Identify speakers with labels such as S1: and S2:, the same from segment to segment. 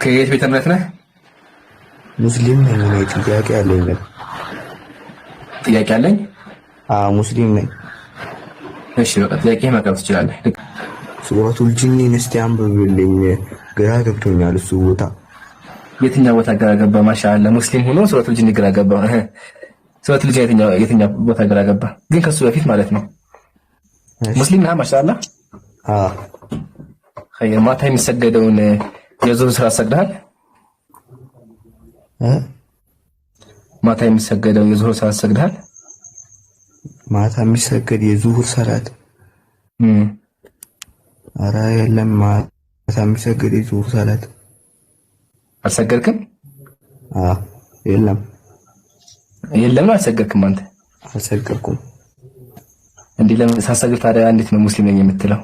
S1: ከየት ቤተ እምነት ነህ?
S2: ሙስሊም ነኝ። ጥያቄ አለኝ።
S1: ጥያቄ አለኝ?
S2: ሙስሊም ነኝ።
S1: እሺ በቃ ጥያቄ ማቅረብ ትችላለህ።
S2: ሱረቱል ጂኒን እስቲ አንብብልኝ፣ ግራ ገብቶኛል እሱ ቦታ።
S1: የትኛው ቦታ ግራ ገባ? ማሻአላ ሙስሊም ሆኖ ሱረቱል ጂኒ ግራ ገባ። ሱረቱል ጂኒ የትኛው ቦታ ግራ ገባ? ግን ከሱ በፊት ማለት ነው። ሙስሊም ነህ? ማሻአላ። ኸይር። ማታ የሚሰገደውን የዙህር ሰላት ሰግደሃል? ማታ የሚሰገደው የዙህር ሰላት ሰግደሃል?
S2: ማታ የሚሰገድ የዙህር ሰላት? ኧረ የለም። ማታ የሚሰገድ የዙህር ሰላት
S1: አልሰገድክም?
S2: የለም።
S1: የለም ነው አልሰገድክም? አንተ
S2: አልሰገድኩም።
S1: እንዴ ለምን ሳሰግድ ታዲያ እንዴት ነው ሙስሊም ነኝ የምትለው?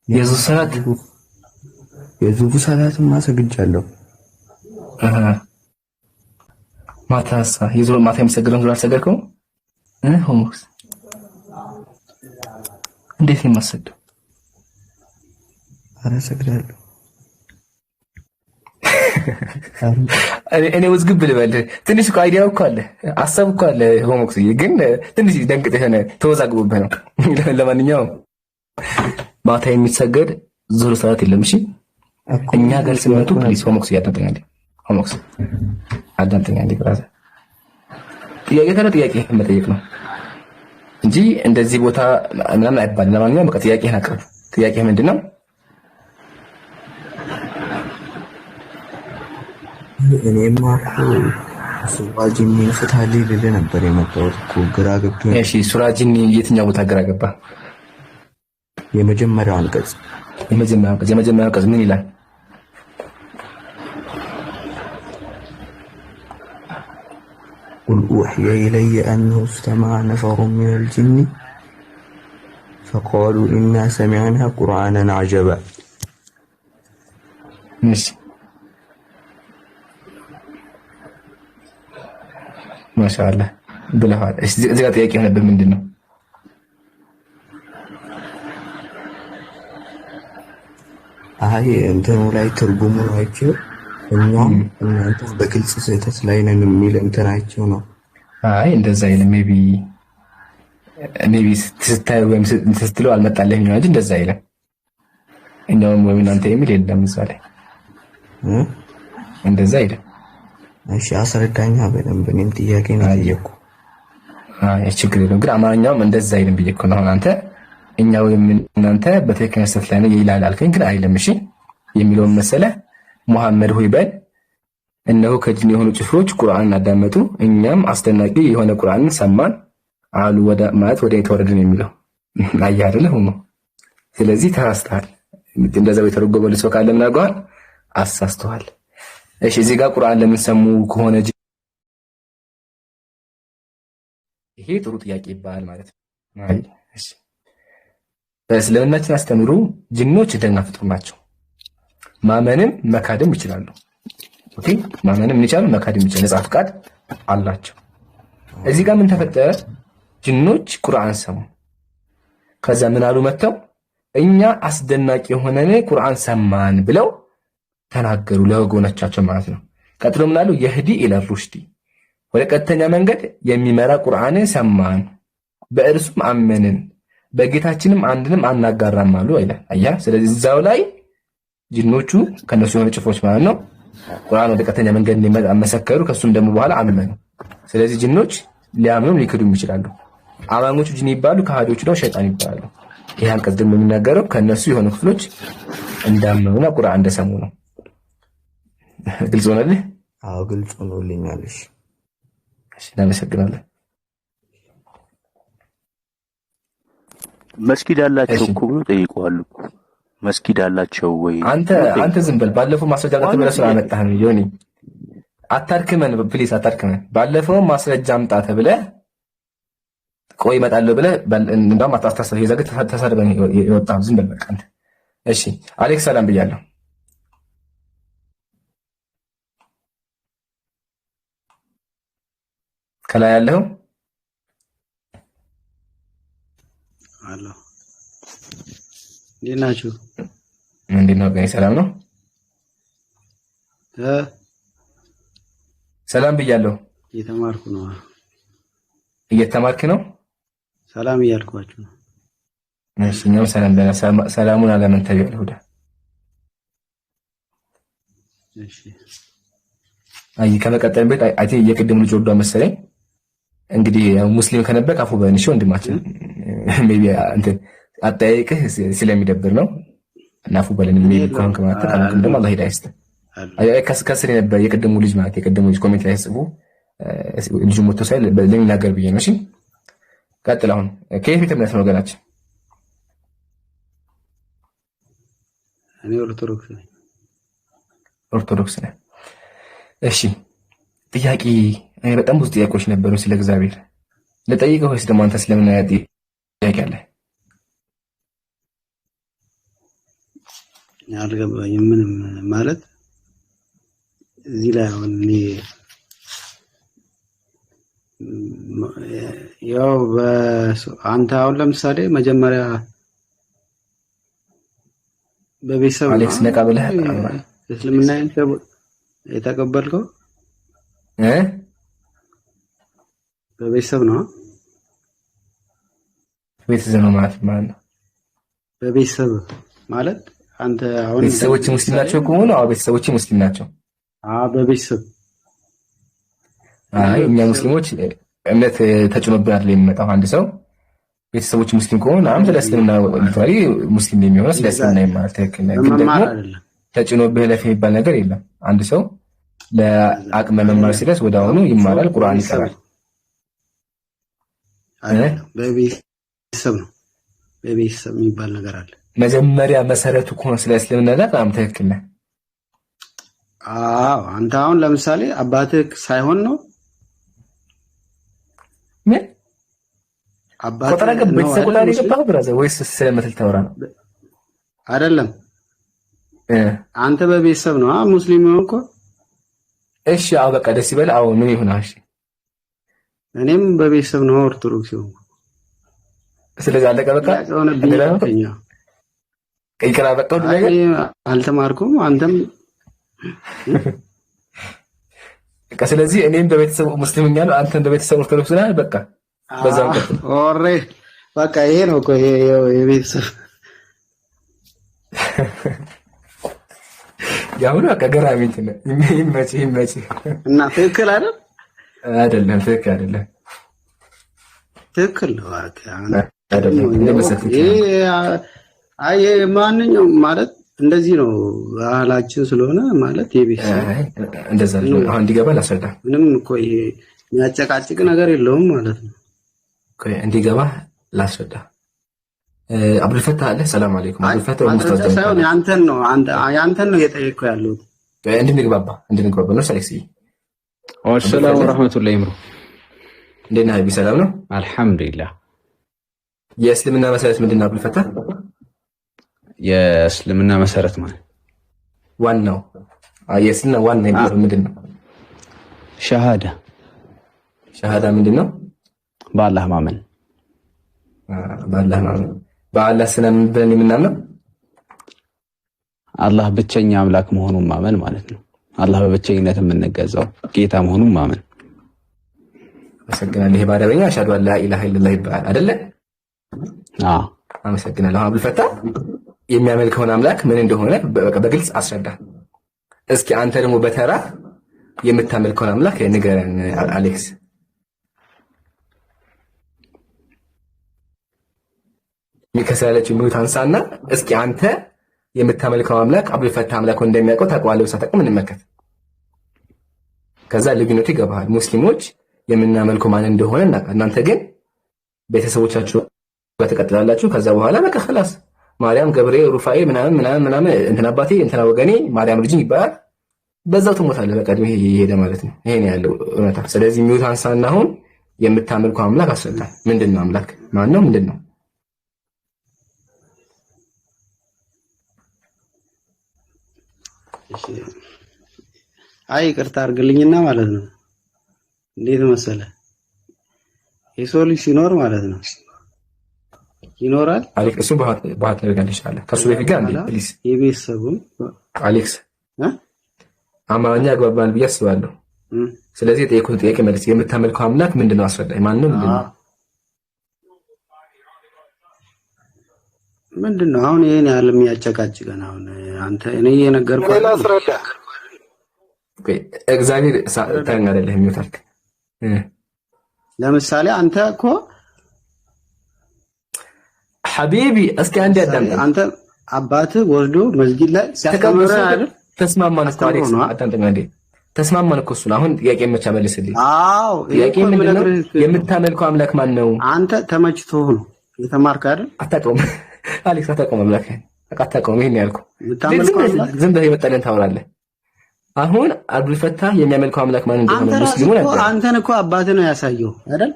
S1: የዙህር ሰላት የዙህር ሰላትማ ሰግጃለሁ። ማታሳ የዙህር ማታ የሚሰገደውን ዙህር አልሰገድከውም? ሆሞስ እንዴት ነው የማሰግደው?
S2: ኧረ ሰግዳለሁ።
S1: እኔ ውዝግብ ልበልህ ትንሽ እኮ አይዲያው እኮ አለ፣ አሰብ እኮ አለ። ሆሞክስ ግን ትንሽ ደንቅጥ የሆነ ተወዛግቦብህ ነው። ለማንኛውም ማታ የሚሰገድ ዙህር ሰላት የለም። እሺ እኛ ጋር ሲመጡ ፕሊስ ሆሞክስ ያዳምጠኛል። ሆሞክስ አዳምጠኛል። ብራዘር ጥያቄ ካለ ጥያቄ መጠየቅ ነው እንጂ እንደዚህ ቦታ ምናምን አይባልም። ለማንኛውም በቃ ጥያቄህን አቅርብ። ጥያቄ ምንድነው?
S2: እኔማ እኮ ሱራ ጂኒን ፍታልኝ ልልህ ነበር የመጣሁት እኮ ግራ ገብቶኝ።
S1: እሺ ሱራ ጂኒ የትኛው ቦታ ግራ ገባ?
S2: የመጀመሪያው አንቀጽ
S1: የመጀመሪያው አንቀጽ ምን ይላል?
S2: ቁል ኡሕየ ኢለየ አነሁ እስተመዐ ነፈሩን ሚነል ጂኒ ፈቃሉ ኢና ሰሚዕና ቁርአነን ዐጀባ።
S1: እሺ ማሻአላ ብለሃል። እዚህ ጋር ጥያቄ የሆነብህ ምንድን ነው?
S2: አይ እንትኑ ላይ ትርጉሙን አይቼው እኛም እናንተ በግልጽ ስህተት ላይ ነን የሚል እንትናቸው ነው።
S1: አይ እንደዛ አይልም። ሜቢ ስትታይ ወይም ስትለው አልመጣልህም እንጂ እንደዛ አይልም። እኛም ወይም እናንተ የሚል የለም እዛ ላይ እንደዛ አይልም።
S2: እሺ አስረዳኛ በደንብ። እኔም ጥያቄ ነው ጠየቅኩ።
S1: ችግር የለውም ግን አማርኛውም እንደዛ አይልም ብዬሽ እኮ ነው። አንተ እኛ ወይም እናንተ በትክክለኛ ስህተት ላይ ነው ይላል አልከኝ፣ ግን አይልም። እሺ የሚለውን መሰለህ ሙሐመድ ሆይ በል እነሆ ከጂን የሆኑ ጭፍሮች ቁርአንን አዳመጡ፣ እኛም አስደናቂ የሆነ ቁርአንን ሰማን አሉ ማለት ወደ የተወረደ የሚለው አየህ አይደለ? ሆኖ ስለዚህ ተሳስተሃል። እንደዛ የተረጎመልህ ሰው ካለ ምን አድርገዋል? አሳስተዋል። እሺ እዚህ ጋር ቁርአን ለምን ሰሙ ከሆነ ይሄ ጥሩ ጥያቄ ይባላል ማለት ነው። አይ እሺ በእስልምናችን አስተምሩ ጅኖች ደህና ፍጡር ናቸው። ማመንም መካድም ይችላሉ። ኦኬ ማመንም ይችላሉ፣ መካድም ይችላሉ። ነፃ ፍቃድ አላቸው። እዚህ ጋር ምን ተፈጠረ? ጅኖች ቁርአን ሰሙ። ከዛ ምን አሉ መተው እኛ አስደናቂ የሆነ ቁርአን ሰማን ብለው ተናገሩ ለወገኖቻቸው ማለት ነው። ቀጥሎ ምን አሉ? የህዲ ኢለ ሩሽዲ ወደ ቀጥተኛ መንገድ የሚመራ ቁርአን ሰማን፣ በእርሱም አመንን፣ በጌታችንም አንድንም አናጋራም አሉ ይላል። አያ ስለዚህ እዛው ላይ ጅኖቹ ከነሱ የሆነ ጭፍሮች ማለት ነው ቁርአን ወደ ቀጥተኛ መንገድ እንዲመጣ መሰከሩ። ከሱም ደግሞ በኋላ አመኑ። ስለዚህ ጅኖች ሊያምኑም ሊክዱም ይችላሉ። አማኞቹ ጅን ይባሉ፣ ከሃዲዎቹ ደግሞ ሸይጣን ይባላሉ። ይሄ አንቀጽ ደግሞ የሚናገረው ከነሱ የሆኑ ክፍሎች እንዳመኑና ቁርአን እንደሰሙ ነው። ግልጽ ሆነልህ?
S2: አዎ ግልጽ ሆኖልኛል። እሺ
S1: እናመሰግናለን።
S3: መስጊድ አላቸው እኮ ብሎ ጠይቀዋል። መስጊድ አላቸው ወይ?
S1: አንተ ዝም በል። ባለፈው ማስረጃ አምጣ ተብለህ ስላመጣህ ዮኒ አታርክመን፣ ፕሊስ አታርክመን። ባለፈው ማስረጃ አምጣ ተብለህ ቆይ እመጣለሁ ብለህ እንደውም አታስተሳሰብ። የዛ ግን ተሳድበን የወጣው ዝም በል በቃ አንተ። እሺ አሌክስ ሰላም ብያለሁ። ከላይ ያለው
S4: አሎ እንዴት ናችሁ?
S1: እንዴት ነው? ሰላም ነው ሰላም ብያለሁ።
S4: እየተማርኩ ነው።
S1: እየተማርክ ነው?
S4: ሰላም እያልኳችሁ ነው።
S1: እሺ እኛም ሰላም ብለናል። ሰላሙን አለመን ተቢዕ ሁዳ።
S4: እሺ
S1: አይ ከመቀጠል ቤት አይ የቅድም ልጅ ወርዷ መሰለኝ። እንግዲህ ሙስሊም ከነበር አፉ በእንሽ ወንድማችን ሜቢ እንትን አጠያይቅህ ስለሚደብር ነው። እናፉ በለን ሜቢ ኮን ከማታ ካላንተ ደግሞ አላህ ሂዳያ ይስጥ። አይ ከስር ነበር የቅድሙ ልጅ ማለት የቅድሙ ልጅ ኮሜንት ላይ ጽፉ ልጅ ሞቶ ሳይል ለሚናገር ብዬ ነው። እሺ ቀጥል። አሁን ከየት ቤተ እምነት ነው ወገናችን?
S4: እኔ ኦርቶዶክስ ነኝ።
S1: ኦርቶዶክስ ነኝ። እሺ ጥያቄ በጣም ብዙ ጥያቄዎች ነበሩ ስለ እግዚአብሔር ለጠይቀው ወይስ ደግሞ አንተ ስለምን ጥያቄ አለ?
S4: አልገባኝም። ምንም ማለት እዚህ ላይ አሁን እኔ ያው አንተ አሁን ለምሳሌ መጀመሪያ በቤተሰብ
S1: አሌክስ ነቃ ብለህ
S4: እስልምና የተቀበልከው በቤተሰብ ነው?
S1: ቤተሰብ ነው ማለት ነው።
S4: በቤተሰብ ማለት አንተ አሁን
S1: ቤተሰቦች ሙስሊም ናቸው ከሆነ አዎ ቤተሰቦች ሙስሊም ናቸው።
S4: በቤተሰብ
S1: አይ እኛ ሙስሊሞች እምነት ተጭኖብን አይደል የሚመጣው። አንድ ሰው ቤተሰቦች ሙስሊም ከሆነ ስለ እስልምና ልትወሪ ሙስሊም የሚሆነው ስለ እስልምና ይማራል። ትክክል ነው። ግን ደግሞ ተጭኖብህ ለፍ የሚባል ነገር የለም። አንድ ሰው ለአቅመ መማር ሲደርስ ወደ አሁኑ ይማራል፣ ቁርአን ይቀራል።
S4: በቤተሰብ ነው። በቤተሰብ የሚባል ነገር አለ።
S1: መጀመሪያ መሰረቱ ከሆነ ስለ እስልምና በጣም ትክክል ነህ።
S4: አዎ አንተ አሁን ለምሳሌ አባትህ ሳይሆን ነው
S1: ምን
S4: አባትህ
S1: ቆጠራ ቤተሰብ ቆጠራ የገባህ ብራዘር ወይስ ስለምትል ታወራ ነው?
S4: አይደለም አንተ በቤተሰብ ነው ሙስሊም ነው እኮ። እሺ
S1: አዎ በቃ ደስ ይበል። አዎ ምን ይሁን? እሺ
S4: እኔም በቤተሰብ ነው ኦርቶዶክስ ነው።
S1: ስለዚህ አለቀ በቃ ይቅራ በቃ ነገር
S4: አልተማርኩም አንተም
S1: በቃ ስለዚህ እኔም በቤተሰብ ሙስሊም ነኝ አንተም በቤተሰብ ኦርቶዶክስ ነህ። በቃ በዛው ቀጥል።
S4: ኦሬ በቃ ይሄ ነው እኮ ይሄ የቤተሰብ
S1: ያው ነው በቃ ገራሚ እንትን ይመች
S4: እና ትክክል አይደል?
S1: አይደለም ትክክል አይደለም።
S4: ትክክል ነው
S1: አይደለም።
S4: አይ ማንኛውም ማለት እንደዚህ ነው ባህላችን ስለሆነ ማለት የቤተሰብ
S1: እንደዛ ነው። አሁን እንዲገባ ላስረዳ።
S4: ምንም እኮ ይሄ የሚያጨቃጭቅ ነገር የለውም ማለት ነው።
S1: እንዲገባ ላስረዳ። አብዱል ፈታህ አለ። ሰላም አለይኩም አብዱል ፈታህ ወሙስታዝ
S4: ሳይሆን ያንተን ነው እየጠየቅኩ ያለሁት
S1: እንድንግባባ ነው። ሰለክሲ
S5: ወሰላሙ ወራህመቱላሂ ወበረካቱ።
S1: እንዴት ነህ? ሀቢብ ሰላም ነው?
S5: አልሐምዱሊላህ።
S1: የእስልምና መሰረት ምንድን ነው አብዱል ፈታህ?
S5: የእስልምና መሰረት ማለት
S1: ዋናው የእስልምና ዋና የሚባለው ምንድን ነው? ሸሃዳ ምንድን ነው?
S5: በአላህ ማመን።
S1: በአላህ ስም ብለን የምናምነው
S5: አላህ ብቸኛ አምላክ መሆኑን ማመን ማለት ነው። አላህ በብቸኝነት የምንገዛው ጌታ መሆኑን ማመን።
S1: አመሰግናለሁ። ይሄ በአረበኛ አሽሀዱ አን ላ ኢላሀ ኢለላህ ይባላል አይደለ?
S5: አዎ
S1: አመሰግናለሁ። አብዱል ፈታህ የሚያመልከውን አምላክ ምን እንደሆነ በግልጽ አስረዳ። እስኪ አንተ ደግሞ በተራ የምታመልከውን አምላክ ንገረን አሌክስ። ከሰለች ሚውት አንሳና እስኪ አንተ የምታመልከው አምላክ አብዱል ፈታህ አምላክ እንደሚያውቀው ታውቀዋለህ ሳታውቅ እንመከት። ከዛ ልዩነቱ ይገባሃል። ሙስሊሞች የምናመልከው ማን እንደሆነ እናንተ ግን ቤተሰቦቻችሁ ተቀጥላላችሁ። ከዛ በኋላ በቃ خلاص ማርያም ገብርኤል ሩፋኤል ምናምን እንትና አባቴ እንትና ወገኔ ማርያም ልጅ ይባላል። በዛው ትሞታለህ። በቃ እድሜ ይሄደ ማለት ነው። ይሄ ነው ያለው እውነታ። ስለዚህ ሚውት አንሳና አሁን የምታመልከው አምላክ አስረዳን። ምንድነው አምላክ? ማን ነው? ምንድነው?
S4: አይ ይቅርታ አድርግልኝና ማለት ነው። እንዴት መሰለህ የሰው ልጅ ሲኖር ማለት ነው ይኖራል።
S1: አሌክስ እሱ ባህት ነገር ይችላል። ከሱ በፊት ጋር እንዴ ፕሊዝ
S4: የቤተሰቡን
S1: አሌክስ አማርኛ ያግባባል ብዬ አስባለሁ። ስለዚህ የጠየኩት ጥያቄ መልስ የምታመልከው አምላክ ምንድነው? አስረዳኝ። ማን ነው?
S4: ምንድነው? አሁን ይሄን ያህል የሚያጨቃጭቀን? አሁን አንተ እኔ እየነገርኩህ
S6: ሌላ አስረዳ።
S1: እግዚአብሔር ታንጋ አይደለም የሚወጣልክ።
S4: ለምሳሌ አንተ እኮ
S1: ሐቢቢ እስኪ አንዴ አዳምጥ።
S4: አንተ አባትህ ወርዶ መስጊድ ላይ ሲያስተምር አይደል?
S1: ተስማማን እኮ አሌክስ፣ አዳምጠኝ አንዴ። ተስማማን እኮ እሱን። አሁን ጥያቄ መቻ መልስልኝ።
S4: አዎ
S1: ጥያቄ ምንድነው? የምታመልከው አምላክ ማን ነው?
S4: አንተ ተመችቶህ ነው የተማርክ አይደል?
S1: አታውቀውም አሌክስ፣ አታውቀውም አምላክ አታውቀውም። ይሄን ያልኩህ ዝም ብለህ የመጣልን ታወራለህ። አሁን አብዱልፈታህ የሚያመልከው አምላክ ማን እንደሆነ ሙስሊሙ ነበር።
S4: አንተን እኮ አባትህ ነው ያሳየው አይደል?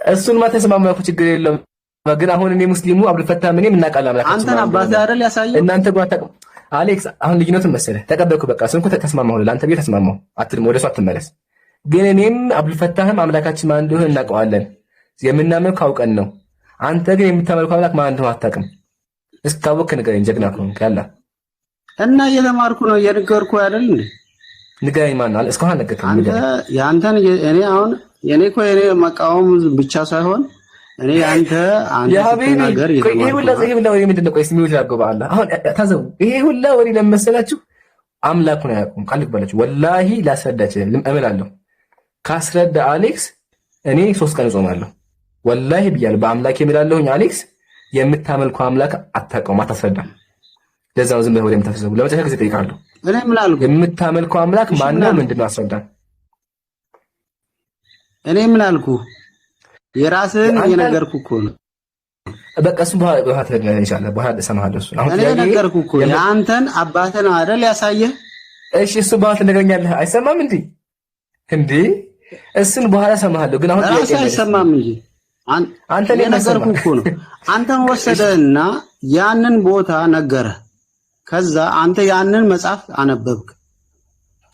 S1: እሱንማ ተስማማን እኮ ችግር የለውም። ግን አሁን እኔ ሙስሊሙ አብዱልፈታህ ምንም እናውቃለን አምላካችን።
S4: አንተን አባትህ አይደል ያሳየው?
S1: እናንተ ጋር አታውቅም አሌክስ። አሁን ልዩነቱን መሰለህ ተቀበልኩ። በቃ እሱን እኮ ተስማማሁ። ለአንተ ብዬ ተስማማሁ። አትልም፣ ወደ እሱ አትመለስ። ግን እኔም አብዱልፈታህም አምላካችን ማን እንደሆነ እናውቀዋለን። የምናመልከው አውቀን ነው። አንተ ግን የምታመልከው አምላክ ማን እንደሆነ አታውቅም። እስካወቅህ ንገረኝ። ጀግና ከሆንክ ያላ
S4: እና እየተማርኩ ነው እየነገርኩህ አይደል እንዴ?
S1: ንገረኝ። ማን አለ? እስካሁን አልነገርከኝም።
S4: አንተ ያንተን እኔ አሁን የኔ እኮ የኔ መቃወም ብቻ ሳይሆን እኔ አንተ ነገር
S1: ይሄ ሁላ ወሬ ምንድን ነው? ቆይ እስኪ ሚውት ያርገው በአላህ። አሁን ታዘቡ። ይሄ ሁላ ወሬ ለመሰላችሁ አምላኩን አያውቁም። ቃል ልግባላችሁ ወላሂ ላስረዳችሁ እምላለሁ። ካስረዳ አሌክስ እኔ 3 ቀን እጾማለሁ። ወላሂ ብያለሁ። በአምላክ የምላለሁኝ አሌክስ የምታመልከው አምላክ አታውቀውም፣ አታስረዳም። ለዛ ነው ዝም ብለህ ወደ የምታፈሰው። ለመጨረሻ ጊዜ ጠይቃለሁ።
S4: እኔ ምን አልኩ?
S1: የምታመልከው አምላክ ማን ነው? ምንድነው? አስረዳን።
S4: እኔ ምን አልኩ? የራስህን እየነገርኩህ እኮ ነው።
S1: በቃ እሱ በኋላ ተነግረን ኢንሻአላህ በኋላ እሰማሃለሁ። እሱ አሁን
S4: እኔ ነገርኩህ እኮ የአንተን አባትህ ነው አይደል ያሳየህ?
S1: እሺ እሱ በኋላ ትነግረኛለህ። አይሰማም እንዴ? እሱን በኋላ እሰማሃለሁ። ግን አሁን
S4: ጥያቄ አይሰማም እንጂ አንተ ነገርኩህ እኮ ነው። አንተን ወሰደህና ያንን ቦታ ነገረህ። ከዛ አንተ ያንን መጽሐፍ አነበብክ።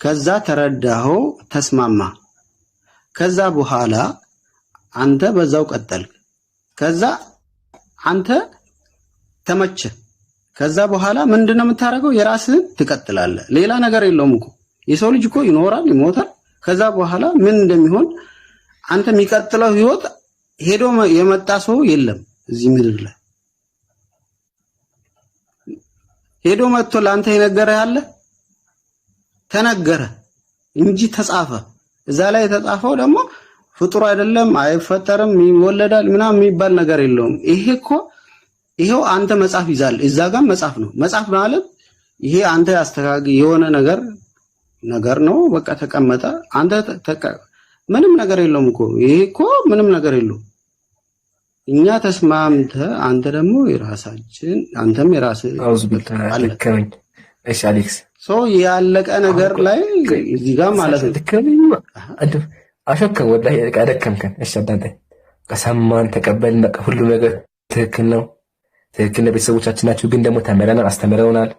S4: ከዛ ተረዳኸው፣ ተስማማ። ከዛ በኋላ አንተ በዛው ቀጠልክ። ከዛ አንተ ተመቸ። ከዛ በኋላ ምንድነው የምታደርገው? የራስህን ትቀጥላለህ። ሌላ ነገር የለውም እኮ። የሰው ልጅ እኮ ይኖራል፣ ይሞታል። ከዛ በኋላ ምን እንደሚሆን አንተ የሚቀጥለው ህይወት ሄዶ የመጣ ሰው የለም እዚህ ምድር ላይ ሄዶ መጥቶ ለአንተ የነገረ ያለ ተነገረ እንጂ ተጻፈ። እዛ ላይ የተጻፈው ደግሞ ፍጡር አይደለም፣ አይፈጠርም፣ ይወለዳል ምናምን የሚባል ነገር የለውም። ይሄ እኮ ይሄው አንተ መጽሐፍ ይዛል። እዛ ጋር መጽሐፍ ነው። መጽሐፍ ማለት ይሄ አንተ ያስተካክ የሆነ ነገር ነው። በቃ ተቀመጠ። አንተ ምንም ነገር የለውም እኮ ይሄ እኮ ምንም ነገር የለውም። እኛ ተስማምተ አንተ ደግሞ የራሳችን አንተም የራስህ
S1: አልከኝ። እሺ አሌክስ
S4: ሰው ያለቀ ነገር ላይ እዚህ ጋር ማለት ነው
S1: አሸከም ወላሂ አደከምከን። እሺ አዳንተኝ ከሰማን ተቀበልን። በቃ ሁሉ ነገር ትክክል ነው፣ ትክክል ነው። ቤተሰቦቻችን ናቸው፣ ግን ደግሞ ተምረናል፣ አስተምረውናል።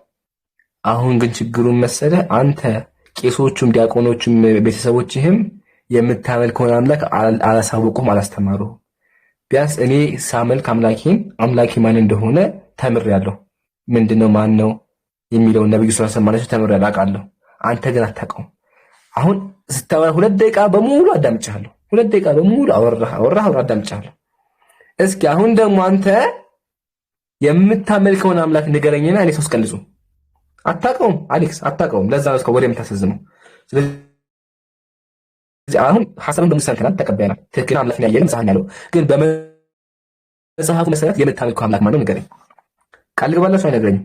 S1: አሁን ግን ችግሩን መሰለህ አንተ ቄሶቹም ዲያቆኖቹም ቤተሰቦችህም የምታመልከውን አምላክ አላሳወቁም፣ አላስተማሩም። ቢያንስ እኔ ሳመልክ አምላኬ ማን እንደሆነ ተምሬያለሁ። ምንድነው ማን ነው የሚለውን ነብዩ ሰለላሁ ዐለይሂ ወሰለም ተምሬያለሁ፣ አውቃለሁ። አንተ ግን አታውቀውም። አሁን ስታወራ 2 ደቂቃ በሙሉ አዳምጫለሁ። 2 ደቂቃ በሙሉ አወራህ አዳምጫለሁ። እስኪ አሁን ደግሞ አንተ የምታመልከውን አምላክ ንገረኝና እኔ 3 ቀን ልጹም። አታውቀውም አሌክስ፣ አታውቀውም። ለዛ ነው እስከ ወደ የምታሰዝመው። ስለዚህ አሁን ሐሳቡን በሙሰልከናል ተቀበያናል። ትክክል አምላክ ነው ያየን መጽሐፍ ያለው፣ ግን በመጽሐፉ መሰረት የምታመልከው አምላክ ማን ነው ንገረኝ። ቃል ገባላችሁ አይነግረኝም።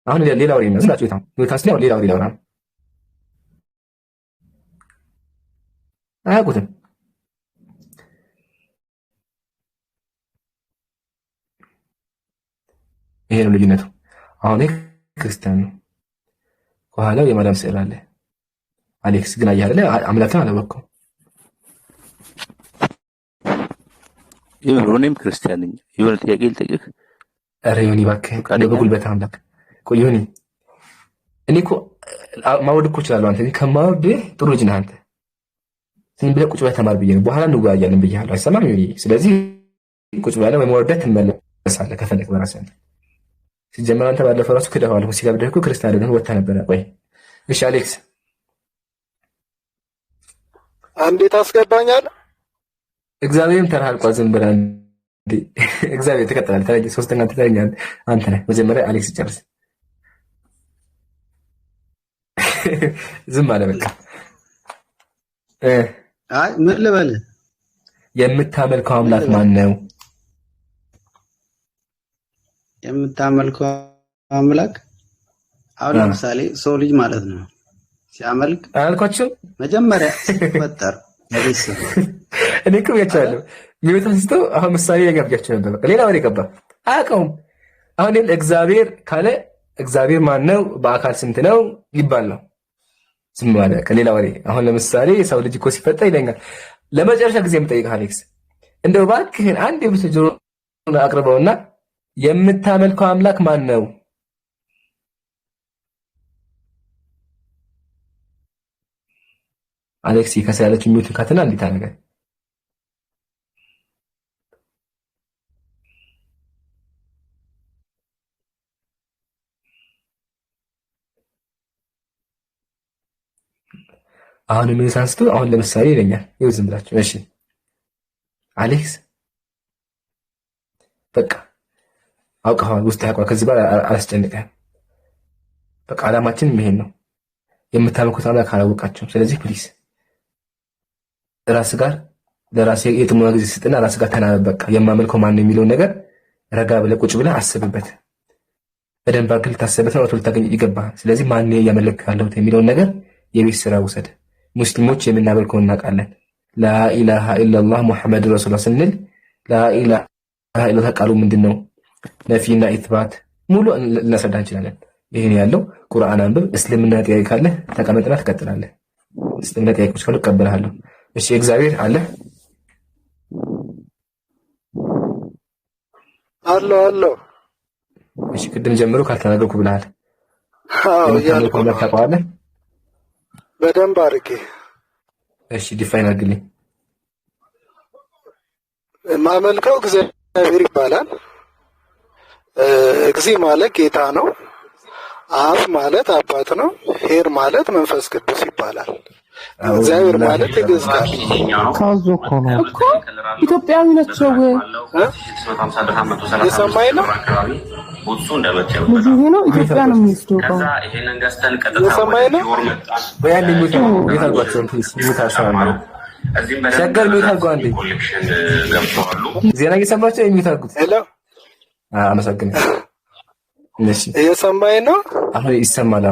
S1: አሁን ሌላ ወሬ ነው ዝናችሁ ይታው ነው ሌላ ወሬ ነው አያውቁትም። ይሄ ነው ልዩነቱ። አሁን ክርስቲያን ነው፣ ከኋላው የማዳም ስዕል አለ። አሌክስ ግን አየህ አይደለ አምላክን አላወቅኩም።
S3: እኔም ክርስቲያን ነኝ። የሆነ ጥያቄ ልጠይቅህ።
S1: ኧረ ዮኒ እባክህ በጉልበት አምላክ ቆይ ዮኒ፣ እኔ እኮ ማወድ እኮ እችላለሁ። አንተ ከማወድህ ጥሩ ልጅ ነህ አንተ። ዝም ብለህ ቁጭ ብለህ ተማር ብዬ ነው። በኋላ እንወያያለን ብዬሃለሁ። አይሰማም ዮኒ? ስለዚህ ቁጭ ብለህ ወይ መወርደህ ትመለሳለህ ከፈለክ በራስህ ሲጀመር አንተ ባለፈው ራሱ ክደዋል። ሙስሊም ብለህ እኮ ክርስቲያን አይደለም ወጣ ነበር። ቆይ እሺ አሌክስ
S6: እንዴት አስገባኛለህ?
S1: እግዚአብሔርም ተራህ አልቋል። ዝም ብለህ እንዴ እግዚአብሔር ትቀጥላለህ። ተረጂ ሶስተኛ ትተኛለህ አንተ ነህ። መጀመሪያ አሌክስ ጨርስ። ዝም አለ በቃ።
S4: አይ ምን ልበል?
S1: የምታመልከው አምላክ ማን ነው?
S4: የምታመልከው አምላክ አሁን ለምሳሌ ሰው ልጅ ማለት ነው ሲያመልክ
S1: አልኳችሁ
S4: መጀመሪያ ሲፈጠር ለቤት
S1: እኔ እኮ ብያቸዋለሁ። ሚወጣ ስቶ አሁን ምሳሌ ያጋብያቸው ነበር። በቃ ሌላ ወሬ ገባ አያውቀውም። አሁን እግዚአብሔር ካለ እግዚአብሔር ማን ነው? በአካል ስንት ነው ይባል ነው። ዝም ማለት ከሌላ ወሬ። አሁን ለምሳሌ ሰው ልጅ እኮ ሲፈጠር ይለኛል። ለመጨረሻ ጊዜ የምጠይቅህ አሌክስ እንደው እባክህን አንድ የብትጆሮ አቅርበውና የምታመልከው አምላክ ማን ነው? አሌክስ ከሰያለች ሚውት ካትና እንዴት አደረገ? አሁን ምን ሳንስቶ አሁን ለምሳሌ ይለኛል። ይኸው ዝም ብላችሁ እሺ አሌክስ በቃ አውቀዋል። ውስጥ ያውቀዋል። ከዚህ በኋላ አላስጨንቅህም። በቃ ዓላማችን ይሄን ነው። የምታመልኩት አምላክ አላወቃችሁም። ስለዚህ ፕሊስ ራስ ጋር ለራስ የጥሞና ጊዜ ስጥና ራስ ጋር ተናበብ። በቃ የማመልከው ማን ነው የሚለውን ነገር ረጋ ብለህ ቁጭ ብለህ አስብበት። በደንብ አድርገህ ልታስብበት ነው ልታገኝ ይገባል። ስለዚህ ማን እያመለክ ያለሁት የሚለውን ነገር የቤት ስራ ውሰድ። ሙስሊሞች የምናመልከው እናውቃለን። ላኢላሃ ኢላላህ ሙሐመድ ረሱሉላህ ስንል ላኢላሃ ኢላላህ ቃሉ ምንድነው? ነፊና ኢትባት ሙሉ ልናስረዳ እንችላለን። ይሄን ያለው ቁርአን አንብብ። እስልምና ጥያቄ ካለ ተቀመጥና ትቀጥላለህ። እስልምና ጥያቄዎች ካሉ እቀበልሃለሁ። እሺ እግዚአብሔር አለ
S6: አለው።
S1: እሺ ቅድም ጀምሮ ካልተናገርኩ ብለሃል።
S6: አዎ ያልኩ
S1: ታውቀዋለህ
S6: በደንብ አድርጌ።
S1: እሺ ዲፋይን አድርግልኝ።
S6: ማመልከው እግዚአብሔር ይባላል። እግዚ ማለት ጌታ ነው። አብ ማለት አባት ነው። ሄር ማለት መንፈስ ቅዱስ ይባላል። እግዚአብሔር ማለት ይገዝታል።
S7: ካዞ እኮ ነው እኮ ኢትዮጵያዊ ናቸው።
S6: የሰማይ ነው
S7: ልጅ ይሄ ነው ኢትዮጵያ ነው የሚወስደው።
S6: የሰማይ ነው
S1: በያን የሚታጓቸው የሚታሳሉ ሸገር የሚታጓ አንዴ ዜና እየሰማቸው የሚታጉት
S6: ሄሎ
S1: አመሰግናለሁ። እሺ
S6: የሰማይ ነው
S1: አሁን ይሰማል።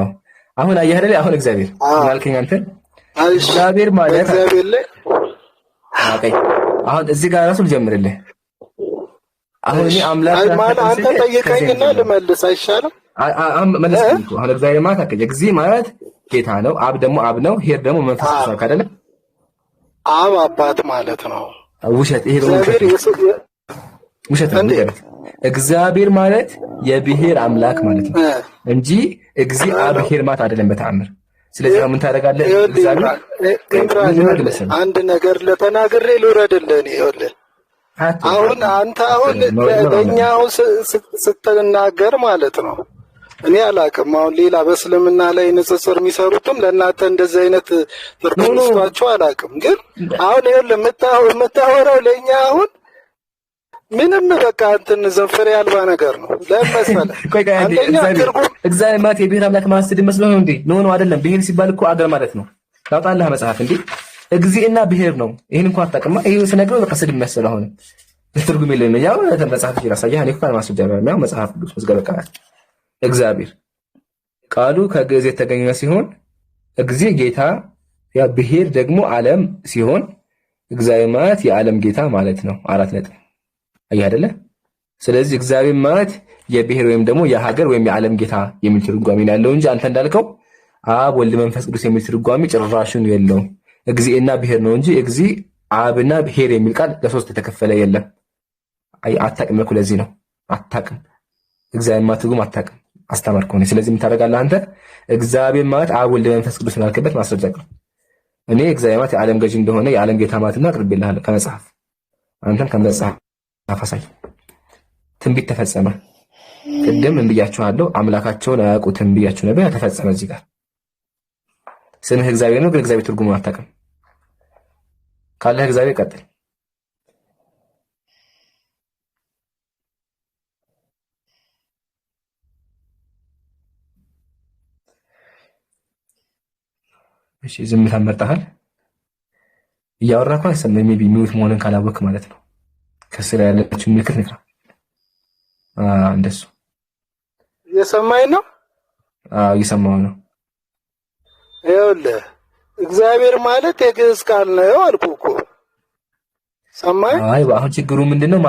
S1: አሁን አየህ አይደል? አሁን እግዚአብሔር ማልከኝ አንተ እግዚአብሔር ማለት
S6: እግዚአብሔር ላይ
S1: አሁን እዚህ ጋር ራሱ ልጀምርልህ። አሁን እኔ አምላክ
S6: ማለት አንተ ጠይቀኝና ልመልስ አይሻልም?
S1: መለስኩ። አሁን እግዚአብሔር ማለት እግዚ ማለት ጌታ ነው። አብ ደግሞ አብ ነው። ሄር ደግሞ መንፈስ ቅዱስ አይደለ?
S6: አብ አባት ማለት ነው።
S1: ውሸት። ይሄ ደግሞ ውሸት ነው። እግዚአብሔር ማለት የብሔር አምላክ ማለት ነው እንጂ እግዚአብሔር ማለት አይደለም በተአምር። ስለዚህ ምን ታደርጋለህ?
S6: አንድ ነገር ለተናግሬ ልውረድልህ። እኔ ይኸውልህ አሁን አንተ አሁን ለእኛ አሁን ስትናገር ማለት ነው እኔ አላውቅም። አሁን ሌላ በእስልምና ላይ ንጽጽር የሚሰሩትም ለእናንተ እንደዚህ አይነት ትርጉም መስሏቸው አላውቅም። ግን አሁን ይኸውልህ የምታወራው ለእኛ አሁን ምንም በቃ እንትን ዘንፍሬ ያልባ ነገር ነው። ለምሳሌ
S1: እግዚአብሔር ማለት የብሔር አምላክ ማስድ መስሎ ነው እንዴ? ነው አይደለም። ብሔር ሲባል እኮ አገር ማለት ነው። ታውጣለህ መጽሐፍ እንዴ እግዚእና ብሔር ነው። ይሄን እንኳን አታውቅማ። ይሄ ስነግረው በቃ ስድብ መሰለ። አሁን ትርጉም የለውም። ያው መጽሐፍ ይራሳያ እኔ እኮ ማስረጃ ነው። ያው መጽሐፍ ቅዱስ መዝገበ ቃላት እግዚአብሔር ቃሉ ከግዕዝ የተገኘ ሲሆን እግዚእ ጌታ፣ ያ ብሔር ደግሞ ዓለም ሲሆን እግዚአብሔር ማለት የዓለም ጌታ ማለት ነው። 4 ነጥብ አየህ አይደለ? ስለዚህ እግዚአብሔር ማለት የብሔር ወይም ደግሞ የሀገር ወይም የዓለም ጌታ የሚል ትርጓሜ ነው ያለው እንጂ አንተ እንዳልከው አብ ወልድ መንፈስ ቅዱስ የሚል ትርጓሜ ጭራሹን የለውም። እግዚእና ብሔር ነው እንጂ እግዚእ አብና ብሔር የሚል ቃል ለሶስት የተከፈለ የለም። አይ አታውቅም እኮ ለዚህ ነው አታውቅም። እግዚአብሔር ማለት ትርጉም አታውቅም። አስተማርከው ነው። ስለዚህ ምን ታደርጋለህ አንተ? እግዚአብሔር ማለት አብ ወልድ መንፈስ ቅዱስ ስላልከበት ማስረጃ ነው። እኔ እግዚአብሔር ማለት የዓለም ገዢ እንደሆነ የዓለም ጌታ ማለትና አቅርቤልሃለሁ ከመጽሐፍ። አንተም ከመጽሐፍ አፋሳይ ትንቢት ተፈጸመ። ቅድም እንብያችኋለሁ አምላካቸውን አያውቁትም ብያችሁ ነበር። ተፈጸመ። እዚህ ጋር ስምህ እግዚአብሔር ነው፣ ግን እግዚአብሔር ትርጉሙን አታውቅም። ካለህ እግዚአብሔር ቀጥል። እሺ ዝምታ መርጠሃል። እያወራህ እኮ አይሰማም። ሜቢ ሚውት መሆንን ካላወቅህ ማለት ነው። ከስራ ያለችው ምልክት ንካ። እንደሱ
S6: እየሰማኝ ነው።
S1: እየሰማሁ ነው።
S6: ይኸውልህ እግዚአብሔር ማለት የግዕዝ ቃል ነው አልኩህ እኮ። ሰማኝ?
S1: አሁን ችግሩ ምንድነው?